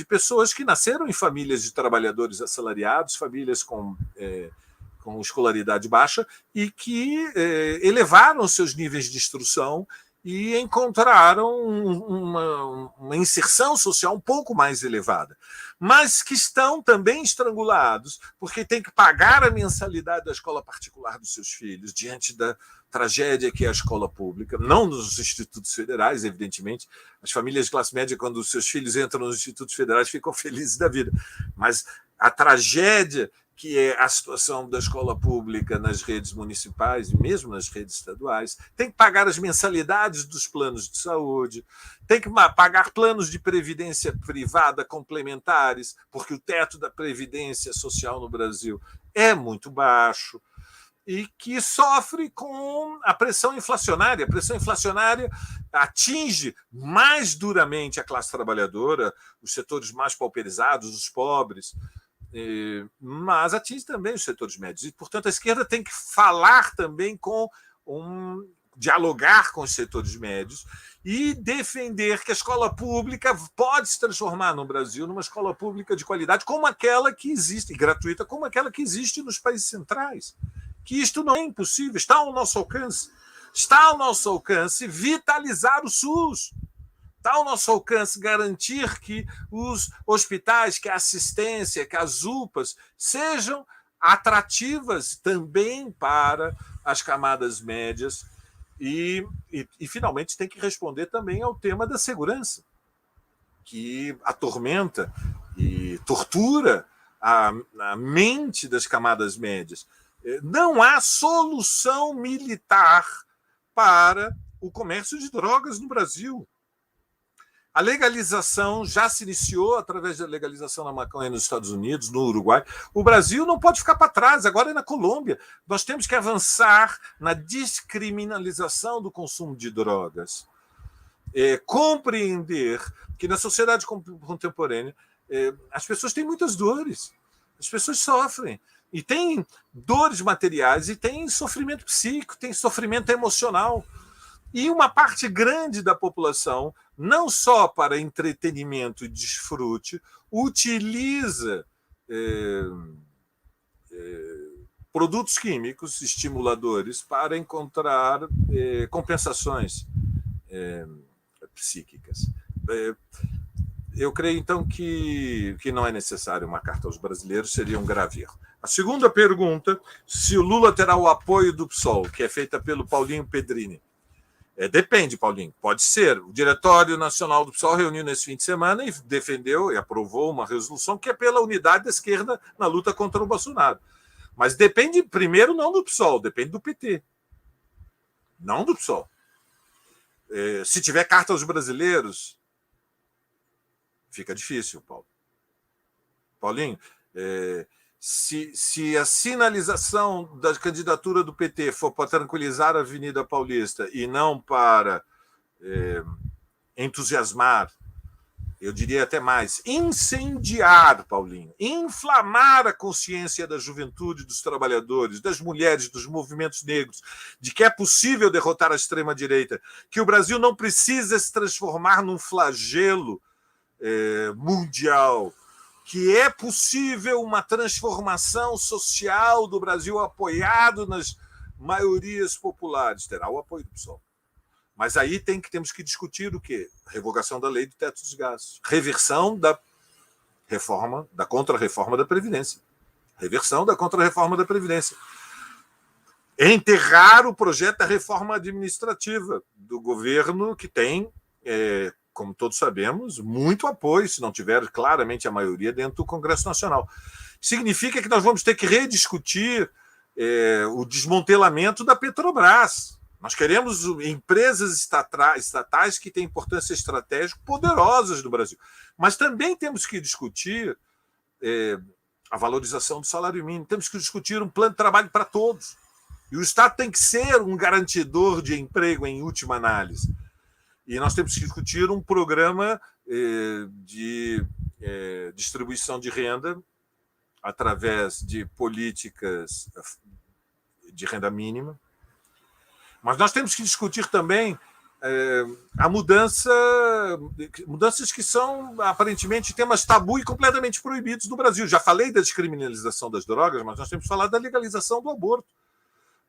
pessoas que nasceram em famílias de trabalhadores assalariados, famílias com escolaridade baixa, e que elevaram seus níveis de instrução e encontraram uma inserção social um pouco mais elevada, mas que estão também estrangulados, porque tem que pagar a mensalidade da escola particular dos seus filhos, diante da tragédia que é a escola pública, não nos institutos federais, evidentemente. As famílias de classe média, quando os seus filhos entram nos institutos federais, ficam felizes da vida, mas a tragédia que é a situação da escola pública nas redes municipais e mesmo nas redes estaduais, tem que pagar as mensalidades dos planos de saúde, tem que pagar planos de previdência privada complementares, porque o teto da previdência social no Brasil é muito baixo, e que sofre com a pressão inflacionária. A pressão inflacionária atinge mais duramente a classe trabalhadora, os setores mais pauperizados, os pobres, mas atinge também os setores médios. E, portanto, a esquerda tem que falar também dialogar com os setores médios e defender que a escola pública pode se transformar no Brasil numa escola pública de qualidade como aquela que existe, e gratuita, como aquela que existe nos países centrais. Que isto não é impossível, está ao nosso alcance. Está ao nosso alcance vitalizar o SUS. Está ao nosso alcance garantir que os hospitais, que a assistência, que as UPAs sejam atrativas também para as camadas médias e finalmente, tem que responder também ao tema da segurança, que atormenta e tortura a mente das camadas médias. Não há solução militar para o comércio de drogas no Brasil. A legalização já se iniciou através da legalização da maconha nos Estados Unidos, no Uruguai. O Brasil não pode ficar para trás, agora é na Colômbia. Nós temos que avançar na descriminalização do consumo de drogas. Compreender que na sociedade contemporânea as pessoas têm muitas dores, as pessoas sofrem. E tem dores materiais, e tem sofrimento psíquico, tem sofrimento emocional. E uma parte grande da população, não só para entretenimento e desfrute, utiliza produtos químicos estimuladores para encontrar compensações psíquicas. Eu creio, então, que não é necessário uma carta aos brasileiros, seria um grave erro. A segunda pergunta, se o Lula terá o apoio do PSOL, que é feita pelo Paulinho Pedrini. Depende, Paulinho, pode ser. O Diretório Nacional do PSOL reuniu nesse fim de semana e defendeu e aprovou uma resolução que é pela unidade da esquerda na luta contra o Bolsonaro. Mas depende, primeiro, não do PSOL, depende do PT. Não do PSOL. Se tiver carta aos brasileiros, fica difícil, Paulo. Paulinho, se a sinalização da candidatura do PT for para tranquilizar a Avenida Paulista e não para entusiasmar, eu diria até mais, incendiar, Paulinho, inflamar a consciência da juventude, dos trabalhadores, das mulheres, dos movimentos negros, de que é possível derrotar a extrema-direita, que o Brasil não precisa se transformar num flagelo mundial, que é possível uma transformação social do Brasil apoiado nas maiorias populares. Terá o apoio do PSOL. Mas aí temos que discutir o quê? Revogação da lei do teto dos gastos. Reversão da reforma, da contra-reforma da Previdência. Reversão da contra-reforma da Previdência. Enterrar o projeto da reforma administrativa do governo, que tem, como todos sabemos, muito apoio, se não tiver claramente a maioria dentro do Congresso Nacional. Significa que nós vamos ter que rediscutir o desmantelamento da Petrobras. Nós queremos empresas estatais que têm importância estratégica poderosas no Brasil. Mas também temos que discutir a valorização do salário mínimo. Temos que discutir um plano de trabalho para todos. E o Estado tem que ser um garantidor de emprego em última análise. E nós temos que discutir um programa de distribuição de renda através de políticas de renda mínima. Mas nós temos que discutir também mudanças que são, aparentemente, temas tabu e completamente proibidos no Brasil. Já falei da descriminalização das drogas, mas nós temos que falar da legalização do aborto.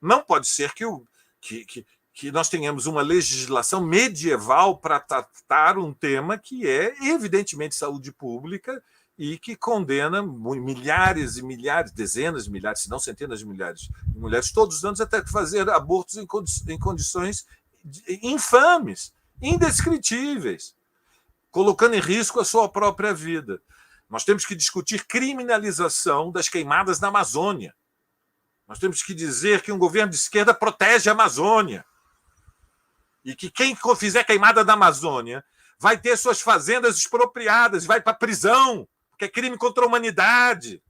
Não pode ser que nós tenhamos uma legislação medieval para tratar um tema que é, evidentemente, saúde pública e que condena milhares e milhares, dezenas de milhares, se não centenas de milhares de mulheres todos os anos até fazer abortos em condições infames, indescritíveis, colocando em risco a sua própria vida. Nós temos que discutir criminalização das queimadas na Amazônia. Nós temos que dizer que um governo de esquerda protege a Amazônia e que quem fizer queimada na Amazônia vai ter suas fazendas expropriadas, vai para a prisão, que é crime contra a humanidade.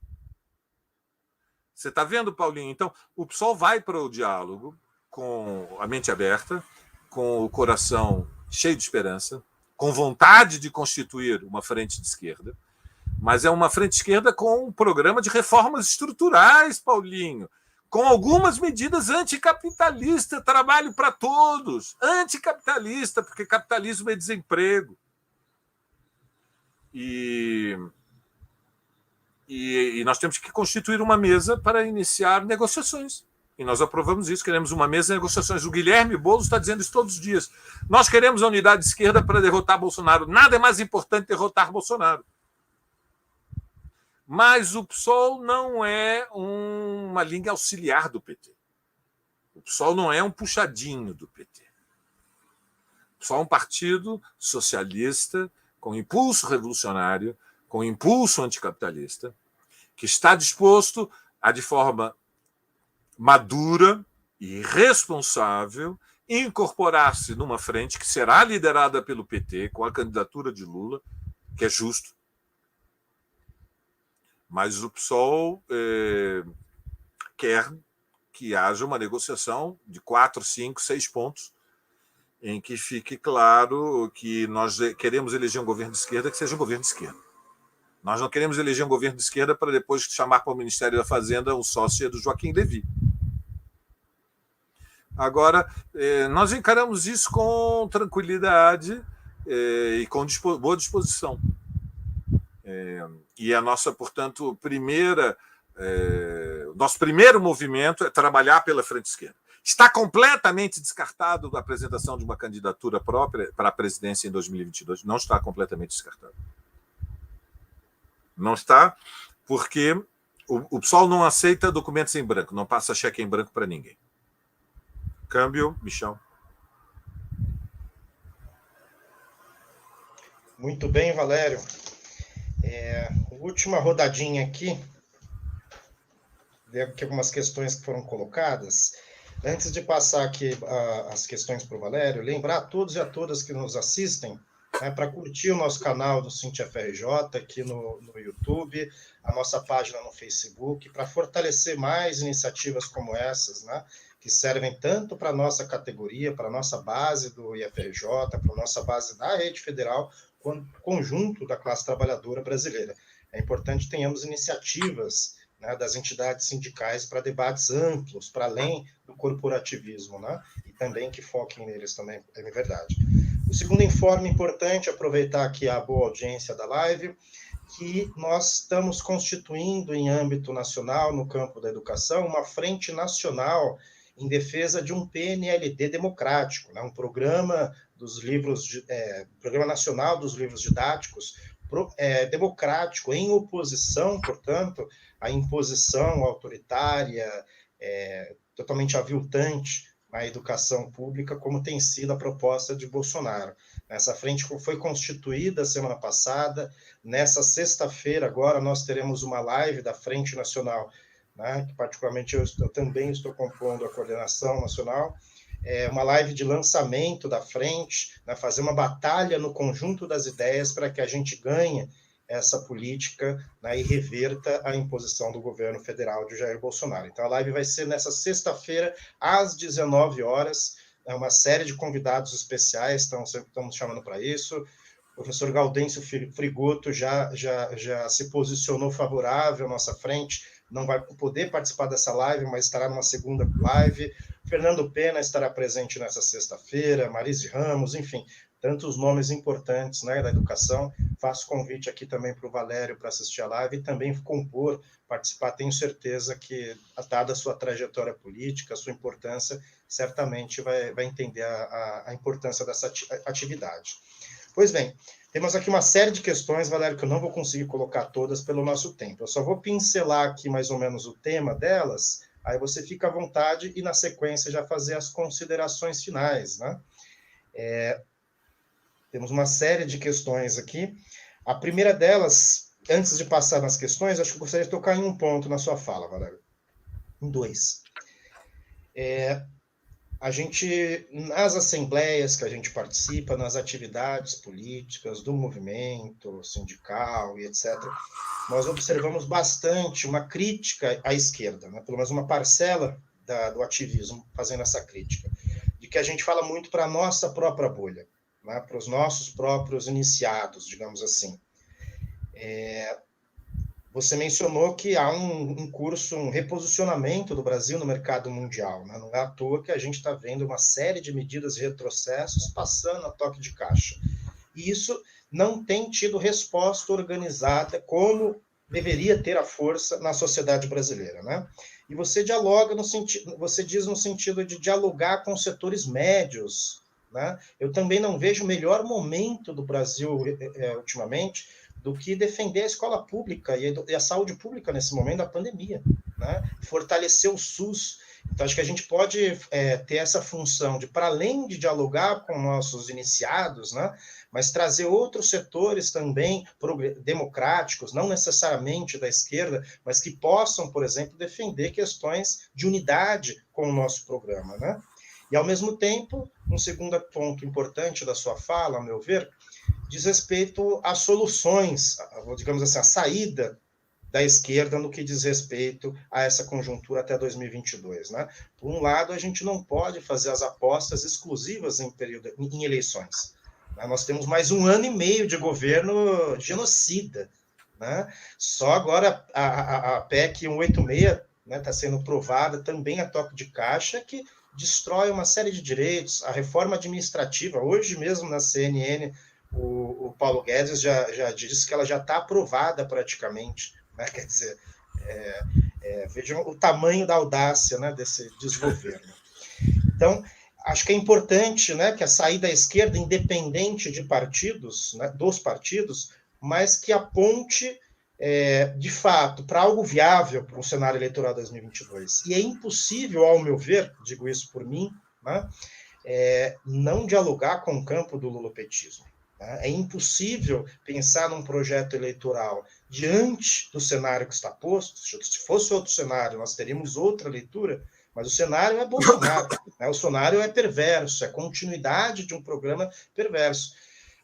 Você está vendo, Paulinho? Então, o PSOL vai para o diálogo com a mente aberta, com o coração cheio de esperança, com vontade de constituir uma frente de esquerda, mas é uma frente de esquerda com um programa de reformas estruturais, Paulinho, com algumas medidas anticapitalistas, trabalho para todos, anticapitalista, porque capitalismo é desemprego. E nós temos que constituir uma mesa para iniciar negociações. E nós aprovamos isso, queremos uma mesa de negociações. O Guilherme Boulos está dizendo isso todos os dias. Nós queremos a unidade de esquerda para derrotar Bolsonaro. Nada é mais importante que derrotar Bolsonaro. Mas o PSOL não é uma linha auxiliar do PT. O PSOL não é um puxadinho do PT. O PSOL é um partido socialista com impulso revolucionário, com impulso anticapitalista, que está disposto a, de forma madura e responsável, incorporar-se numa frente que será liderada pelo PT, com a candidatura de Lula, que é justo. Mas o PSOL quer que haja uma negociação de 4, 5, 6 pontos, em que fique claro que nós queremos eleger um governo de esquerda que seja um governo de esquerda. Nós não queremos eleger um governo de esquerda para depois chamar para o Ministério da Fazenda um sócio do Joaquim Levy. Agora, nós encaramos isso com tranquilidade e com boa disposição. E a nossa, portanto, primeira Nosso primeiro movimento é trabalhar pela frente esquerda. Está completamente descartado a apresentação de uma candidatura própria para a presidência em 2022. Não está completamente descartado. Não está, porque o PSOL não aceita documentos em branco, não passa cheque em branco para ninguém. Câmbio, Michel. Muito bem, Valério. Última rodadinha aqui. Deve ter algumas questões que foram colocadas. Antes de passar aqui as questões para o Valério, lembrar a todos e a todas que nos assistem, para curtir o nosso canal do Cintia FRJ aqui no YouTube, a nossa página no Facebook, para fortalecer mais iniciativas como essas, que servem tanto para a nossa categoria, para a nossa base do IFRJ, para a nossa base da rede federal, quanto conjunto da classe trabalhadora brasileira. É importante que tenhamos iniciativas das entidades sindicais para debates amplos, para além do corporativismo, e também que foquem neles também, é verdade. O segundo informe importante, aproveitar aqui a boa audiência da live, que nós estamos constituindo em âmbito nacional, no campo da educação, uma frente nacional em defesa de um PNLD democrático, um programa Programa Nacional dos Livros Didáticos, democrático, em oposição, portanto, à imposição autoritária, totalmente aviltante na educação pública, como tem sido a proposta de Bolsonaro. Essa frente foi constituída semana passada. Nessa sexta-feira, agora, nós teremos uma live da Frente Nacional, que particularmente eu também estou compondo a coordenação nacional, uma live de lançamento da frente, fazer uma batalha no conjunto das ideias para que a gente ganhe essa política e reverta a imposição do governo federal de Jair Bolsonaro. Então, a live vai ser nessa sexta-feira, às 19 horas, uma série de convidados especiais, estamos chamando para isso. O professor Gaudêncio Frigoto já se posicionou favorável à nossa frente, não vai poder participar dessa live, mas estará numa segunda live. Fernando Pena estará presente nessa sexta-feira, Marise Ramos, enfim, tantos nomes importantes da educação. Faço convite aqui também para o Valério para assistir a live e também compor, participar. Tenho certeza que, dada a sua trajetória política, a sua importância, certamente vai entender a importância dessa atividade. Pois bem, temos aqui uma série de questões, Valério, que eu não vou conseguir colocar todas pelo nosso tempo. Eu só vou pincelar aqui mais ou menos o tema delas, aí você fica à vontade e, na sequência, já fazer as considerações finais, Temos uma série de questões aqui. A primeira delas, antes de passar nas questões, acho que eu gostaria de tocar em um ponto na sua fala, Valério. Em dois. A gente, nas assembleias que a gente participa, nas atividades políticas do movimento sindical e etc., nós observamos bastante uma crítica à esquerda, pelo menos uma parcela do ativismo fazendo essa crítica, de que a gente fala muito para a nossa própria bolha, para os nossos próprios iniciados, digamos assim. Você mencionou que há um curso, um reposicionamento do Brasil no mercado mundial. Não é à toa que a gente está vendo uma série de medidas de retrocessos passando a toque de caixa. E isso não tem tido resposta organizada como deveria ter a força na sociedade brasileira. E você dialoga você diz no sentido de dialogar com setores médios. Eu também não vejo o melhor momento do Brasil ultimamente do que defender a escola pública e a saúde pública nesse momento da pandemia, fortalecer o SUS. Então, acho que a gente pode ter essa função de, para além de dialogar com nossos iniciados, mas trazer outros setores também democráticos, não necessariamente da esquerda, mas que possam, por exemplo, defender questões de unidade com o nosso programa. E, ao mesmo tempo, um segundo ponto importante da sua fala, a meu ver, diz respeito às soluções, digamos assim, a saída da esquerda no que diz respeito a essa conjuntura até 2022. Por um lado, a gente não pode fazer as apostas exclusivas em eleições. Nós temos mais 1 ano e meio de governo genocida. Só agora a PEC 186 está sendo aprovada também a toque de caixa, que destrói uma série de direitos, a reforma administrativa. Hoje mesmo na CNN, o Paulo Guedes já disse que ela já está aprovada praticamente, quer dizer, Vejam o tamanho da audácia, né, desse desgoverno. Então, acho que é importante, né, que a saída à esquerda, independente de partidos, né, dos partidos, mas que aponte, de fato, para algo viável para o cenário eleitoral 2022. E é impossível, ao meu ver, digo isso por mim, né, não dialogar com o campo do lulopetismo. É impossível pensar num projeto eleitoral diante do cenário que está posto. Se fosse outro cenário, nós teríamos outra leitura, mas o cenário é Bolsonaro, né? O cenário é perverso, é continuidade de um programa perverso.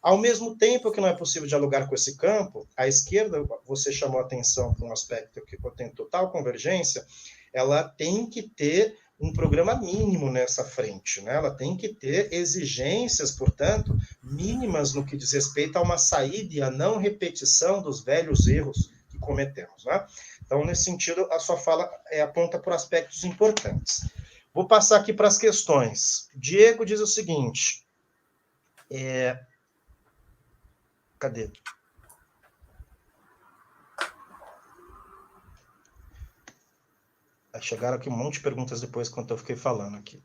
Ao mesmo tempo que não é possível dialogar com esse campo, a esquerda, você chamou a atenção para um aspecto que eu tenho total convergência, ela tem que ter um programa mínimo nessa frente, né? Ela tem que ter exigências, portanto, mínimas no que diz respeito a uma saída e a não repetição dos velhos erros que cometemos, né? Então, nesse sentido, a sua fala aponta por aspectos importantes. Vou passar aqui para as questões. Diego diz o seguinte, cadê? Chegaram aqui um monte de perguntas depois, quando eu fiquei falando aqui.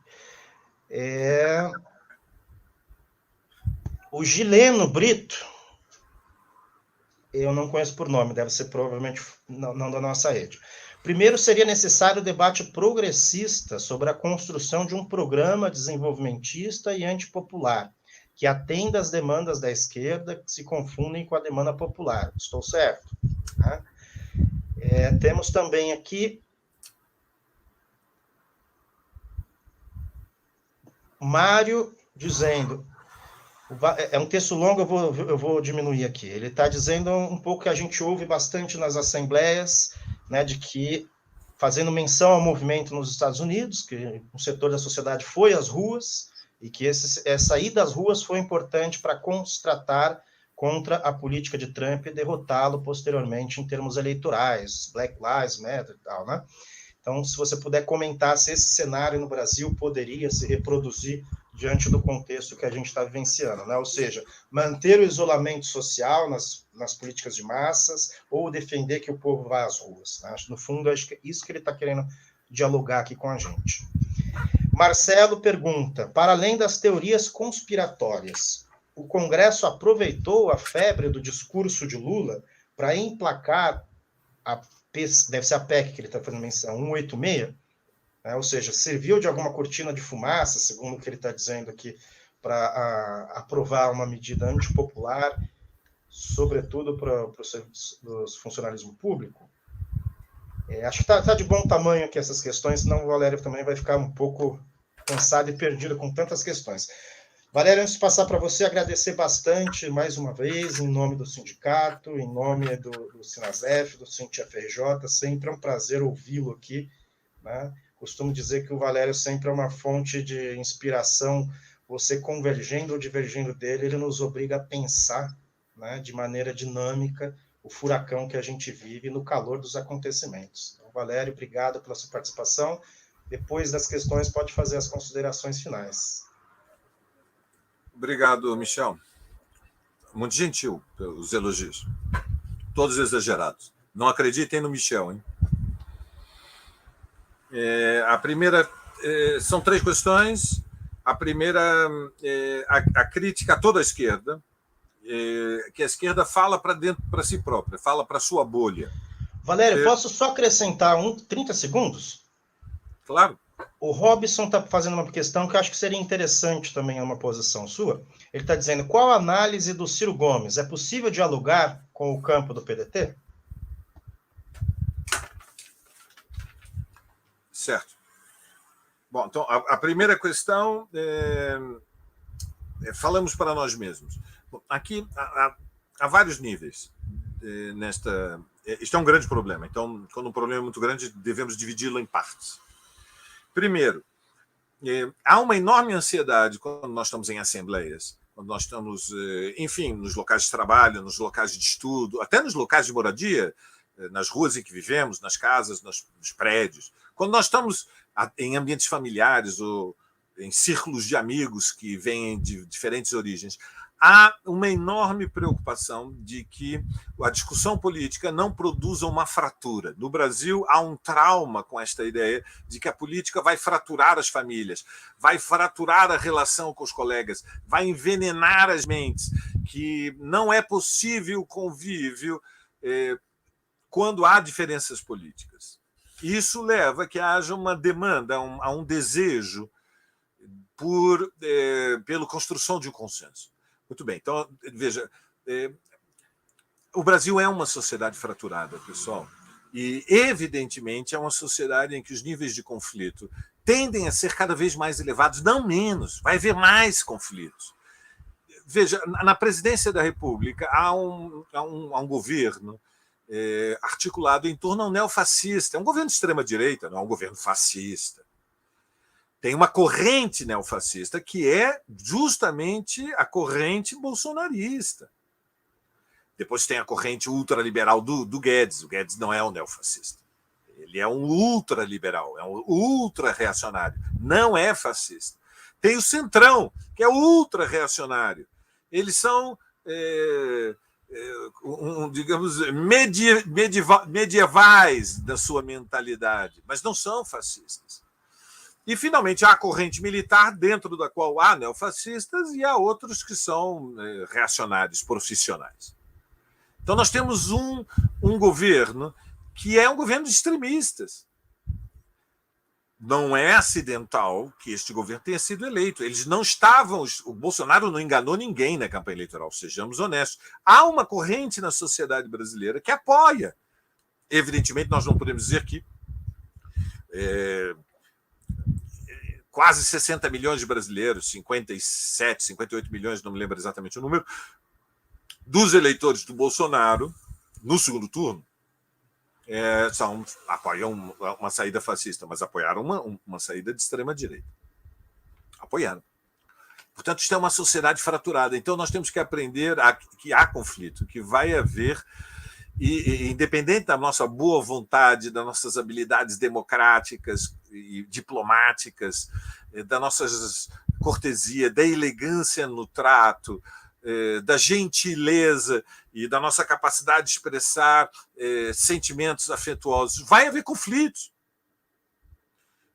O Gileno Brito, eu não conheço por nome, deve ser provavelmente não da nossa rede. Primeiro, seria necessário o debate progressista sobre a construção de um programa desenvolvimentista e antipopular, que atenda às demandas da esquerda, que se confundem com a demanda popular. Estou certo? Tá? Temos também aqui Mário dizendo, é um texto longo, eu vou diminuir aqui. Ele está dizendo um pouco que a gente ouve bastante nas assembleias, né, de que, fazendo menção ao movimento nos Estados Unidos, que um setor da sociedade foi às ruas, e que essa ida às ruas foi importante para constratar contra a política de Trump e derrotá-lo posteriormente em termos eleitorais, Black Lives Matter e tal, né? Então, se você puder comentar se esse cenário no Brasil poderia se reproduzir diante do contexto que a gente está vivenciando, né? Ou seja, manter o isolamento social nas políticas de massas ou defender que o povo vá às ruas, né? No fundo, acho que é isso que ele está querendo dialogar aqui com a gente. Marcelo pergunta, para além das teorias conspiratórias, o Congresso aproveitou a febre do discurso de Lula para emplacar deve ser a PEC que ele está fazendo menção, 186, né? Ou seja, serviu de alguma cortina de fumaça, segundo o que ele está dizendo aqui, para aprovar uma medida antipopular, sobretudo para o funcionalismo público. Acho que está de bom tamanho aqui essas questões, senão o Valério também vai ficar um pouco cansado e perdido com tantas questões. Valério, antes de passar para você, agradecer bastante, mais uma vez, em nome do sindicato, em nome do Sinasef, do Sinti-FRJ, sempre é um prazer ouvi-lo aqui, né? Costumo dizer que o Valério sempre é uma fonte de inspiração, você convergendo ou divergindo dele, ele nos obriga a pensar, né, de maneira dinâmica o furacão que a gente vive no calor dos acontecimentos. Então, Valério, obrigado pela sua participação. Depois das questões, pode fazer as considerações finais. Obrigado, Michel. Muito gentil pelos elogios. Todos exagerados. Não acreditem no Michel, hein? A primeira... são 3 questões. A primeira é a crítica a toda a esquerda, que a esquerda fala para dentro, para si própria, fala para a sua bolha. Valério, posso só acrescentar 30 segundos? Claro. O Robson está fazendo uma questão que eu acho que seria interessante também uma posição sua. Ele está dizendo, qual a análise do Ciro Gomes? É possível dialogar com o campo do PDT? Certo. Bom, então, a primeira questão falamos para nós mesmos. Bom, aqui há vários níveis nesta... Isto é um grande problema. Então, quando um problema é muito grande, devemos dividi-lo em partes. Primeiro, há uma enorme ansiedade quando nós estamos em assembleias, quando nós estamos, enfim, nos locais de trabalho, nos locais de estudo, até nos locais de moradia, nas ruas em que vivemos, nas casas, nos prédios. Quando nós estamos em ambientes familiares ou em círculos de amigos que vêm de diferentes origens, há uma enorme preocupação de que a discussão política não produza uma fratura. No Brasil, há um trauma com esta ideia de que a política vai fraturar as famílias, vai fraturar a relação com os colegas, vai envenenar as mentes, que não é possível convívio quando há diferenças políticas. Isso leva a que haja uma demanda, a um desejo pela construção de um consenso. Muito bem, então, veja, o Brasil é uma sociedade fraturada, pessoal, e, evidentemente, é uma sociedade em que os níveis de conflito tendem a ser cada vez mais elevados, não menos, vai haver mais conflitos. Veja, na presidência da República há um governo articulado em torno a um neofascista, é um governo de extrema-direita, não é um governo fascista. Tem uma corrente neofascista que é justamente a corrente bolsonarista. Depois tem a corrente ultraliberal do Guedes. O Guedes não é um neofascista. Ele é um ultraliberal, é um ultra-reacionário. Não é fascista. Tem o Centrão, que é ultra-reacionário. Eles são, digamos, medievais da sua mentalidade, mas não são fascistas. E, finalmente, há a corrente militar, dentro da qual há neofascistas, e há outros que são reacionários profissionais. Então, nós temos um governo que é um governo de extremistas. Não é acidental que este governo tenha sido eleito. Eles não estavam... O Bolsonaro não enganou ninguém na campanha eleitoral, sejamos honestos. Há uma corrente na sociedade brasileira que apoia. Evidentemente, nós não podemos dizer que... quase 60 milhões de brasileiros, 57, 58 milhões, não me lembro exatamente o número, dos eleitores do Bolsonaro, no segundo turno, apoiam uma saída fascista, mas apoiaram uma saída de extrema-direita. Apoiaram. Portanto, isto é uma sociedade fraturada. Então, nós temos que aprender que há conflito, que vai haver... E, independente da nossa boa vontade, das nossas habilidades democráticas e diplomáticas, da nossa cortesia, da elegância no trato, da gentileza e da nossa capacidade de expressar sentimentos afetuosos, vai haver conflitos.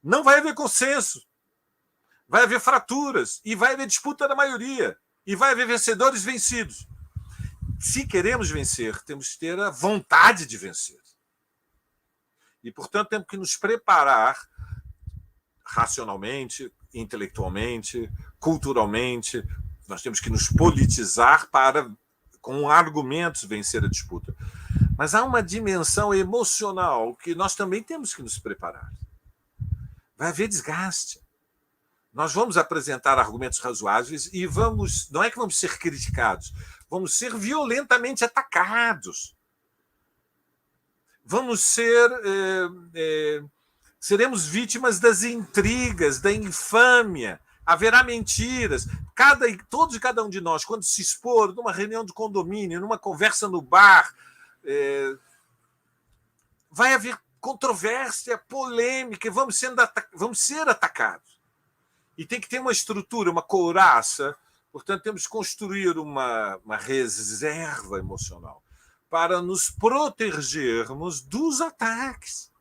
Não vai haver consenso. Vai haver fraturas e vai haver disputa da maioria. E vai haver vencedores e vencidos. Se queremos vencer, temos que ter a vontade de vencer. E, portanto, temos que nos preparar racionalmente, intelectualmente, culturalmente. Nós temos que nos politizar para, com argumentos, vencer a disputa. Mas há uma dimensão emocional que nós também temos que nos preparar. Vai haver desgaste. Nós vamos apresentar argumentos razoáveis e não é que vamos ser criticados, vamos ser violentamente atacados. Seremos vítimas das intrigas, da infâmia. Haverá mentiras. Todos e cada um de nós, quando se expor numa reunião de condomínio, numa conversa no bar, vai haver controvérsia, polêmica, vamos ser atacados. E tem que ter uma estrutura, uma couraça. Portanto, temos que construir uma reserva emocional para nos protegermos dos ataques.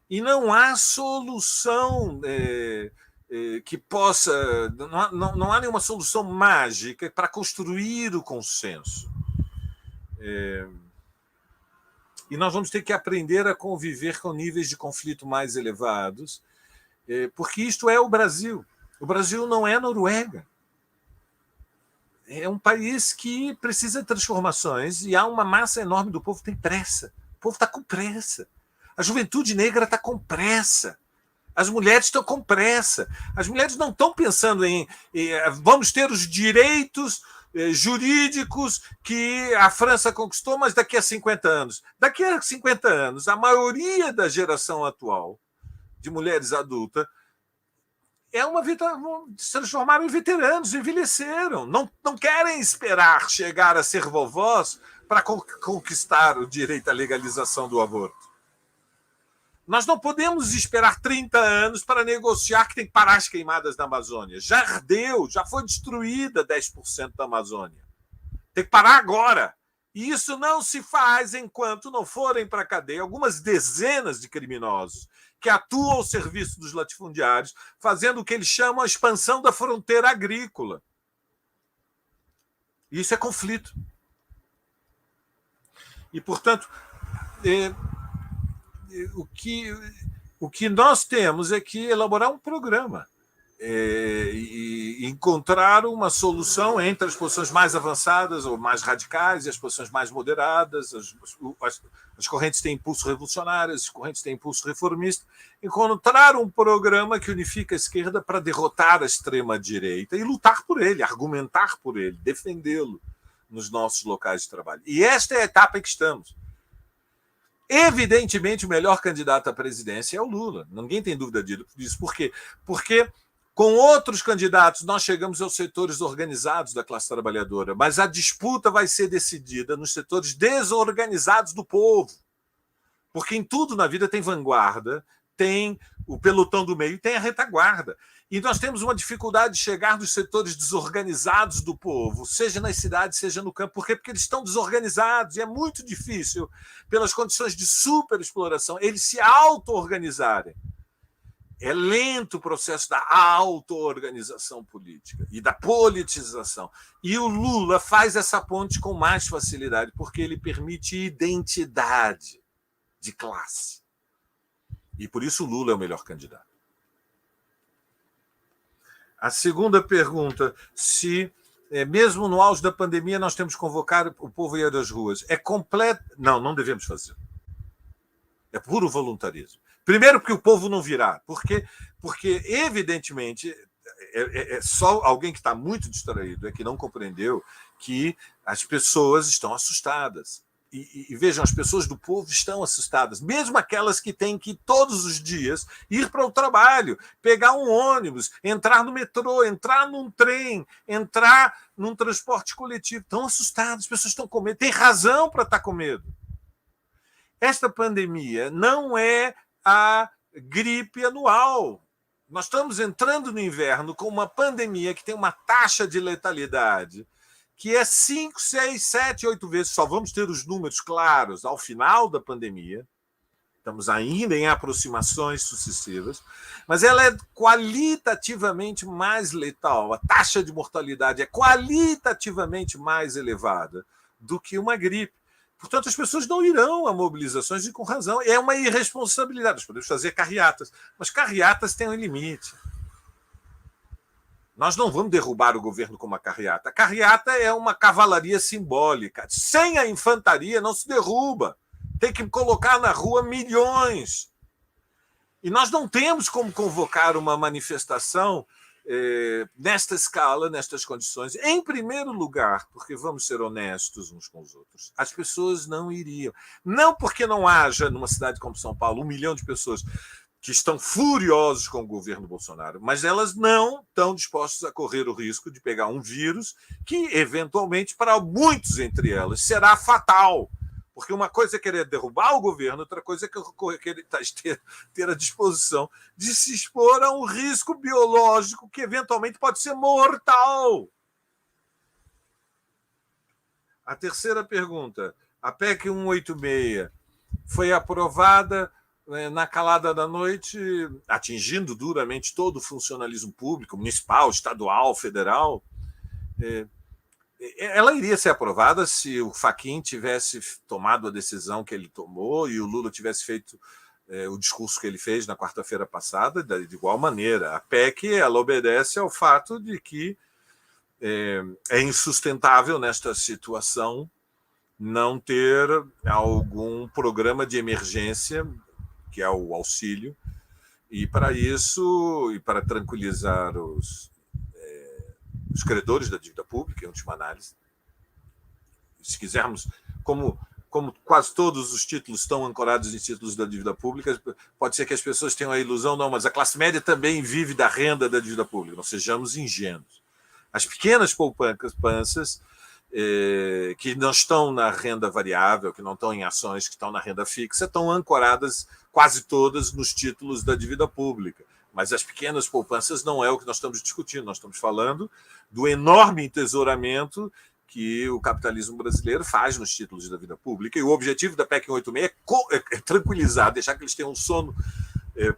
E não há solução que possa... Não há nenhuma solução mágica para construir o consenso. E nós vamos ter que aprender a conviver com níveis de conflito mais elevados, porque isto é o Brasil. O Brasil não é a Noruega. É um país que precisa de transformações e há uma massa enorme do povo que tem pressa. O povo está com pressa. A juventude negra está com pressa. As mulheres estão com pressa. As mulheres não estão pensando em vamos ter os direitos jurídicos que a França conquistou, mas daqui a 50 anos. Daqui a 50 anos, a maioria da geração atual de mulheres adultas se transformaram em veteranos, envelheceram. Não querem esperar chegar a ser vovós para conquistar o direito à legalização do aborto. Nós não podemos esperar 30 anos para negociar que tem que parar as queimadas na Amazônia. Já ardeu, já foi destruída 10% da Amazônia. Tem que parar agora. E isso não se faz enquanto não forem para a cadeia algumas dezenas de criminosos que atuam ao serviço dos latifundiários, fazendo o que eles chamam a expansão da fronteira agrícola. Isso é conflito. E, portanto, o que nós temos é que elaborar um programa e encontrar uma solução entre as posições mais avançadas ou mais radicais e as posições mais moderadas. As correntes têm impulso revolucionário, as correntes têm impulso reformista. Encontrar um programa que unifica a esquerda para derrotar a extrema-direita e lutar por ele, argumentar por ele, defendê-lo nos nossos locais de trabalho. E esta é a etapa em que estamos. Evidentemente, o melhor candidato à presidência é o Lula. Ninguém tem dúvida disso. Por quê? Porque com outros candidatos nós chegamos aos setores organizados da classe trabalhadora, mas a disputa vai ser decidida nos setores desorganizados do povo. Porque em tudo na vida tem vanguarda, tem o pelotão do meio e tem a retaguarda. E nós temos uma dificuldade de chegar nos setores desorganizados do povo, seja nas cidades, seja no campo. Por quê? Porque eles estão desorganizados e é muito difícil, pelas condições de superexploração, eles se auto-organizarem. É lento o processo da auto-organização política e da politização. E o Lula faz essa ponte com mais facilidade, porque ele permite identidade de classe. E por isso o Lula é o melhor candidato. A segunda pergunta, se mesmo no auge da pandemia nós temos que convocar o povo a ir às ruas. É completo? Não devemos fazer. É puro voluntarismo. Primeiro, porque o povo não virá. Porque evidentemente, é só alguém que está muito distraído, que não compreendeu que as pessoas estão assustadas. E vejam, as pessoas do povo estão assustadas, mesmo aquelas que têm que todos os dias ir para o trabalho, pegar um ônibus, entrar no metrô, entrar num trem, entrar num transporte coletivo. Estão assustadas, as pessoas estão com medo. Tem razão para estar com medo. Esta pandemia não é a gripe anual. Nós estamos entrando no inverno com uma pandemia que tem uma taxa de letalidade que é 5, 6, 7, 8 vezes. Só vamos ter os números claros ao final da pandemia. Estamos ainda em aproximações sucessivas, mas ela é qualitativamente mais letal. A taxa de mortalidade é qualitativamente mais elevada do que uma gripe. Portanto, as pessoas não irão a mobilizações e com razão. É uma irresponsabilidade. Nós podemos fazer carreatas, mas carreatas têm um limite. Nós não vamos derrubar o governo com uma carreata. A carreata é uma cavalaria simbólica. Sem a infantaria não se derruba. Tem que colocar na rua milhões. E nós não temos como convocar uma manifestação nesta escala, nestas condições. Em primeiro lugar, porque vamos ser honestos uns com os outros, as pessoas não iriam. Não porque não haja, numa cidade como São Paulo, 1 milhão de pessoas que estão furiosos com o governo Bolsonaro, mas elas não estão dispostas a correr o risco de pegar um vírus que, eventualmente, para muitos entre elas, será fatal. Porque uma coisa é querer derrubar o governo, outra coisa é ter a disposição de se expor a um risco biológico que, eventualmente, pode ser mortal. A terceira pergunta. A PEC 186 foi aprovada na calada da noite, atingindo duramente todo o funcionalismo público, municipal, estadual, federal. Ela iria ser aprovada se o Fachin tivesse tomado a decisão que ele tomou e o Lula tivesse feito o discurso que ele fez na quarta-feira passada, de igual maneira. A PEC ela obedece ao fato de que é insustentável nesta situação não ter algum programa de emergência, que é o auxílio, e para isso, e para tranquilizar os credores da dívida pública, em última análise, se quisermos, como quase todos os títulos estão ancorados em títulos da dívida pública, pode ser que as pessoas tenham a ilusão, não, mas a classe média também vive da renda da dívida pública, não sejamos ingênuos. As pequenas poupanças que não estão na renda variável, que não estão em ações, que estão na renda fixa, estão ancoradas quase todas nos títulos da dívida pública. Mas as pequenas poupanças não é o que nós estamos discutindo. Nós estamos falando do enorme entesouramento que o capitalismo brasileiro faz nos títulos da dívida pública. E o objetivo da PEC 186 é tranquilizar, deixar que eles tenham um sono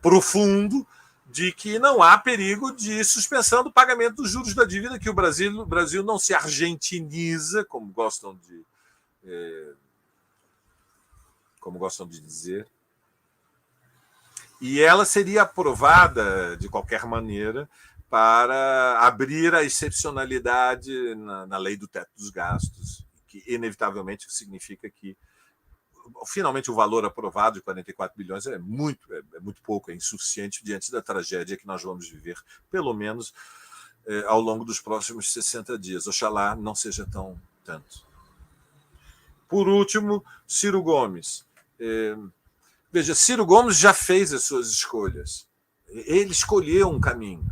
profundo de que não há perigo de suspensão do pagamento dos juros da dívida, que o Brasil não se argentiniza, como gostam de dizer. E ela seria aprovada, de qualquer maneira, para abrir a excepcionalidade na lei do teto dos gastos, que inevitavelmente significa que, finalmente, o valor aprovado de 44 bilhões é muito pouco, é insuficiente diante da tragédia que nós vamos viver, pelo menos ao longo dos próximos 60 dias. Oxalá não seja tanto. Por último, Ciro Gomes. Veja, Ciro Gomes já fez as suas escolhas. Ele escolheu um caminho.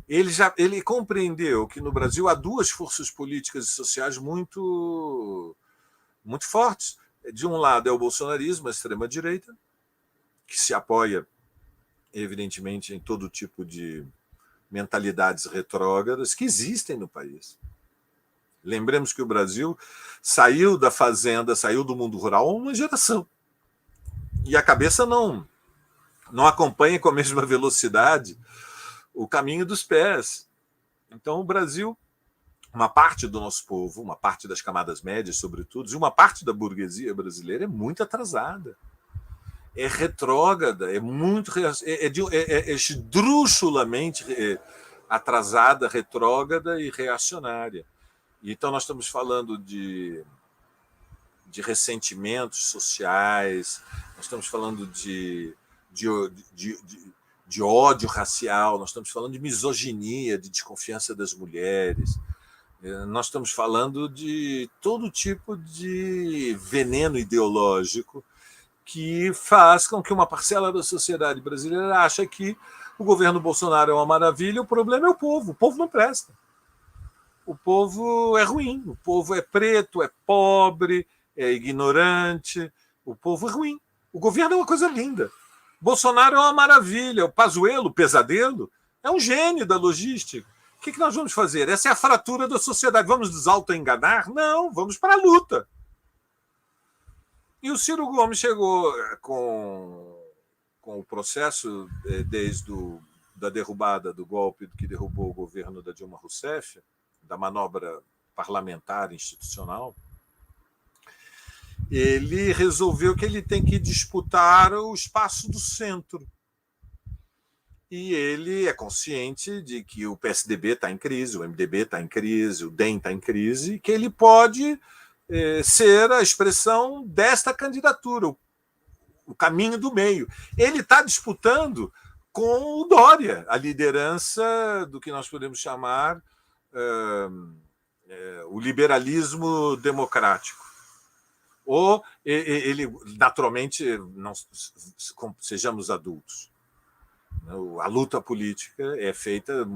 Ele compreendeu que no Brasil há duas forças políticas e sociais muito fortes. De um lado é o bolsonarismo, a extrema-direita, que se apoia, evidentemente, em todo tipo de mentalidades retrógradas que existem no país. Lembremos que o Brasil saiu da fazenda, saiu do mundo rural há uma geração. E a cabeça não acompanha com a mesma velocidade o caminho dos pés. Então, o Brasil, uma parte do nosso povo, uma parte das camadas médias, sobretudo, e uma parte da burguesia brasileira é muito atrasada. É retrógrada, é esdrúxulamente atrasada, retrógrada e reacionária. Então, nós estamos falando de ressentimentos sociais, nós estamos falando de ódio racial, nós estamos falando de misoginia, de desconfiança das mulheres, nós estamos falando de todo tipo de veneno ideológico que faz com que uma parcela da sociedade brasileira ache que o governo Bolsonaro é uma maravilha, o problema é o povo não presta. O povo é ruim, o povo é preto, é pobre, é ignorante, o povo é ruim. O governo é uma coisa linda. Bolsonaro é uma maravilha, o Pazuello, o pesadelo, é um gênio da logística. O que nós vamos fazer? Essa é a fratura da sociedade. Vamos nos auto-enganar? Não, vamos para a luta. E o Ciro Gomes chegou com o processo desde da derrubada do golpe que derrubou o governo da Dilma Rousseff, da manobra parlamentar institucional. Ele resolveu que ele tem que disputar o espaço do centro. E ele é consciente de que o PSDB está em crise, o MDB está em crise, o DEM está em crise, e que ele pode ser a expressão desta candidatura, o caminho do meio. Ele está disputando com o Dória a liderança do que nós podemos chamar o liberalismo democrático. Ou ele, naturalmente, não sejamos adultos. A luta política é feita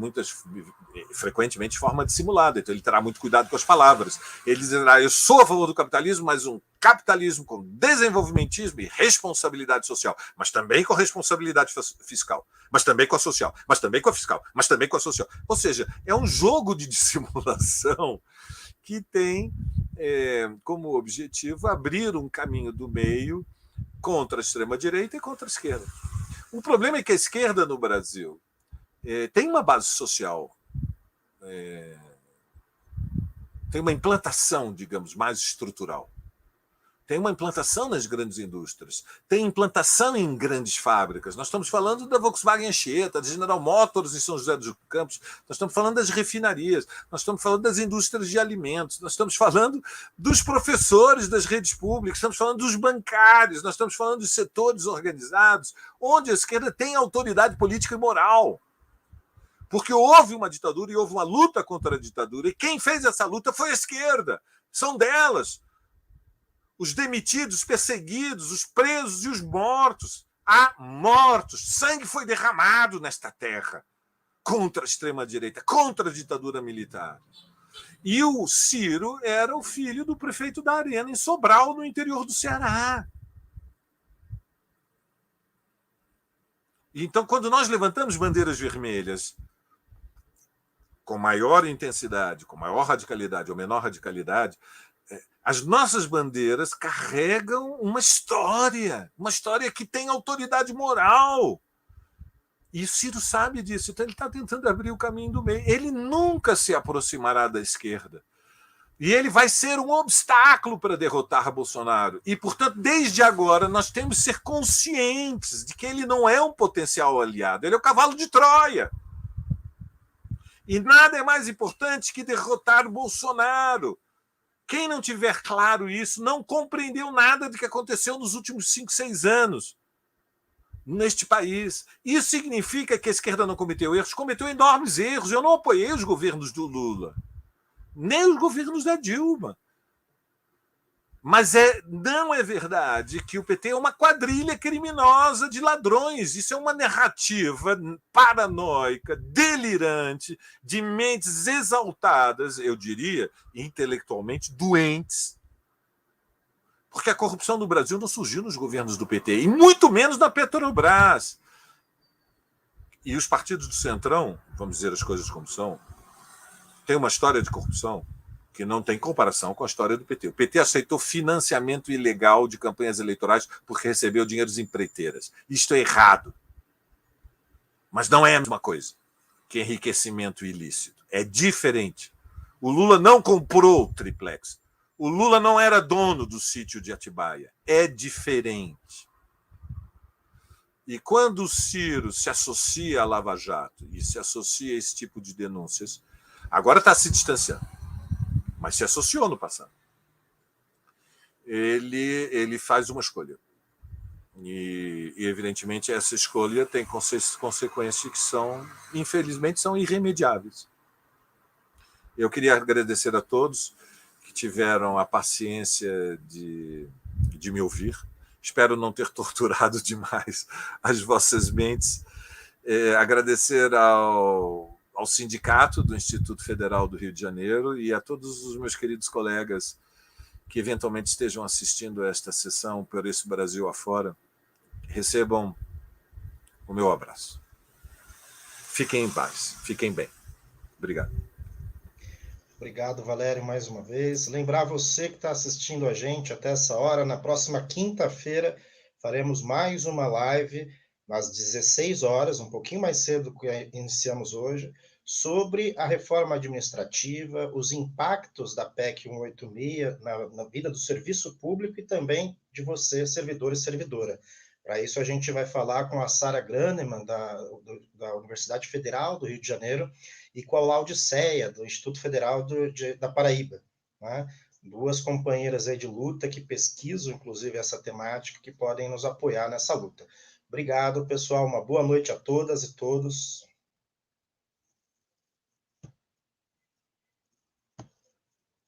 frequentemente de forma dissimulada, então ele terá muito cuidado com as palavras. Ele dizerá: eu sou a favor do capitalismo, mas um capitalismo com desenvolvimentismo e responsabilidade social, mas também com responsabilidade fiscal, mas também com a social, mas também com a fiscal, mas também com a social. Ou seja, é um jogo de dissimulação que tem como objetivo abrir um caminho do meio contra a extrema-direita e contra a esquerda. O problema é que a esquerda no Brasil tem uma base social, tem uma implantação, digamos, mais estrutural. Tem uma implantação nas grandes indústrias, tem implantação em grandes fábricas. Nós estamos falando da Volkswagen Anchieta, da General Motors em São José dos Campos, nós estamos falando das refinarias, nós estamos falando das indústrias de alimentos, nós estamos falando dos professores das redes públicas, estamos falando dos bancários, nós estamos falando dos setores organizados, onde a esquerda tem autoridade política e moral. Porque houve uma ditadura e houve uma luta contra a ditadura, e quem fez essa luta foi a esquerda. São delas. Os demitidos, os perseguidos, os presos e os mortos. Há mortos. Sangue foi derramado nesta terra contra a extrema-direita, contra a ditadura militar. E o Ciro era o filho do prefeito da Arena, em Sobral, no interior do Ceará. Então, quando nós levantamos bandeiras vermelhas com maior intensidade, com maior radicalidade ou menor radicalidade, as nossas bandeiras carregam uma história que tem autoridade moral. E o Ciro sabe disso, então ele está tentando abrir o caminho do meio. Ele nunca se aproximará da esquerda. E ele vai ser um obstáculo para derrotar Bolsonaro. E, portanto, desde agora, nós temos que ser conscientes de que ele não é um potencial aliado, ele é o cavalo de Troia. E nada é mais importante que derrotar o Bolsonaro. Quem não tiver claro isso não compreendeu nada do que aconteceu nos últimos 5, 6 anos neste país. Isso significa que a esquerda não cometeu erros? Cometeu enormes erros. Eu não apoiei os governos do Lula, nem os governos da Dilma. Mas não é verdade que o PT é uma quadrilha criminosa de ladrões. Isso é uma narrativa paranoica, delirante, de mentes exaltadas, eu diria, intelectualmente doentes. Porque a corrupção no Brasil não surgiu nos governos do PT, e muito menos na Petrobras. E os partidos do Centrão, vamos dizer as coisas como são, têm uma história de corrupção que não tem comparação com a história do PT. O PT aceitou financiamento ilegal de campanhas eleitorais porque recebeu dinheiro de empreiteiras. Isto é errado. Mas não é a mesma coisa que enriquecimento ilícito. É diferente. O Lula não comprou o triplex. O Lula não era dono do sítio de Atibaia. É diferente. E quando o Ciro se associa à Lava Jato e se associa a esse tipo de denúncias, agora está se distanciando, mas se associou no passado. Ele faz uma escolha. E, evidentemente, essa escolha tem consequências que infelizmente, são irremediáveis. Eu queria agradecer a todos que tiveram a paciência de me ouvir. Espero não ter torturado demais as vossas mentes. Agradecer ao sindicato do Instituto Federal do Rio de Janeiro e a todos os meus queridos colegas que eventualmente estejam assistindo a esta sessão por esse Brasil afora. Recebam o meu abraço. Fiquem em paz, fiquem bem. Obrigado. Obrigado, Valério, mais uma vez. Lembrar você que está assistindo a gente até essa hora, na próxima quinta-feira faremos mais uma live às 16 horas, um pouquinho mais cedo do que iniciamos hoje, sobre a reforma administrativa, os impactos da PEC 186 na vida do serviço público e também de você, servidor e servidora. Para isso, a gente vai falar com a Sara Graneman, da Universidade Federal do Rio de Janeiro, e com a Laodiceia, do Instituto Federal da Paraíba, né? Duas companheiras aí de luta que pesquisam, inclusive, essa temática, que podem nos apoiar nessa luta. Obrigado, pessoal. Uma boa noite a todas e todos.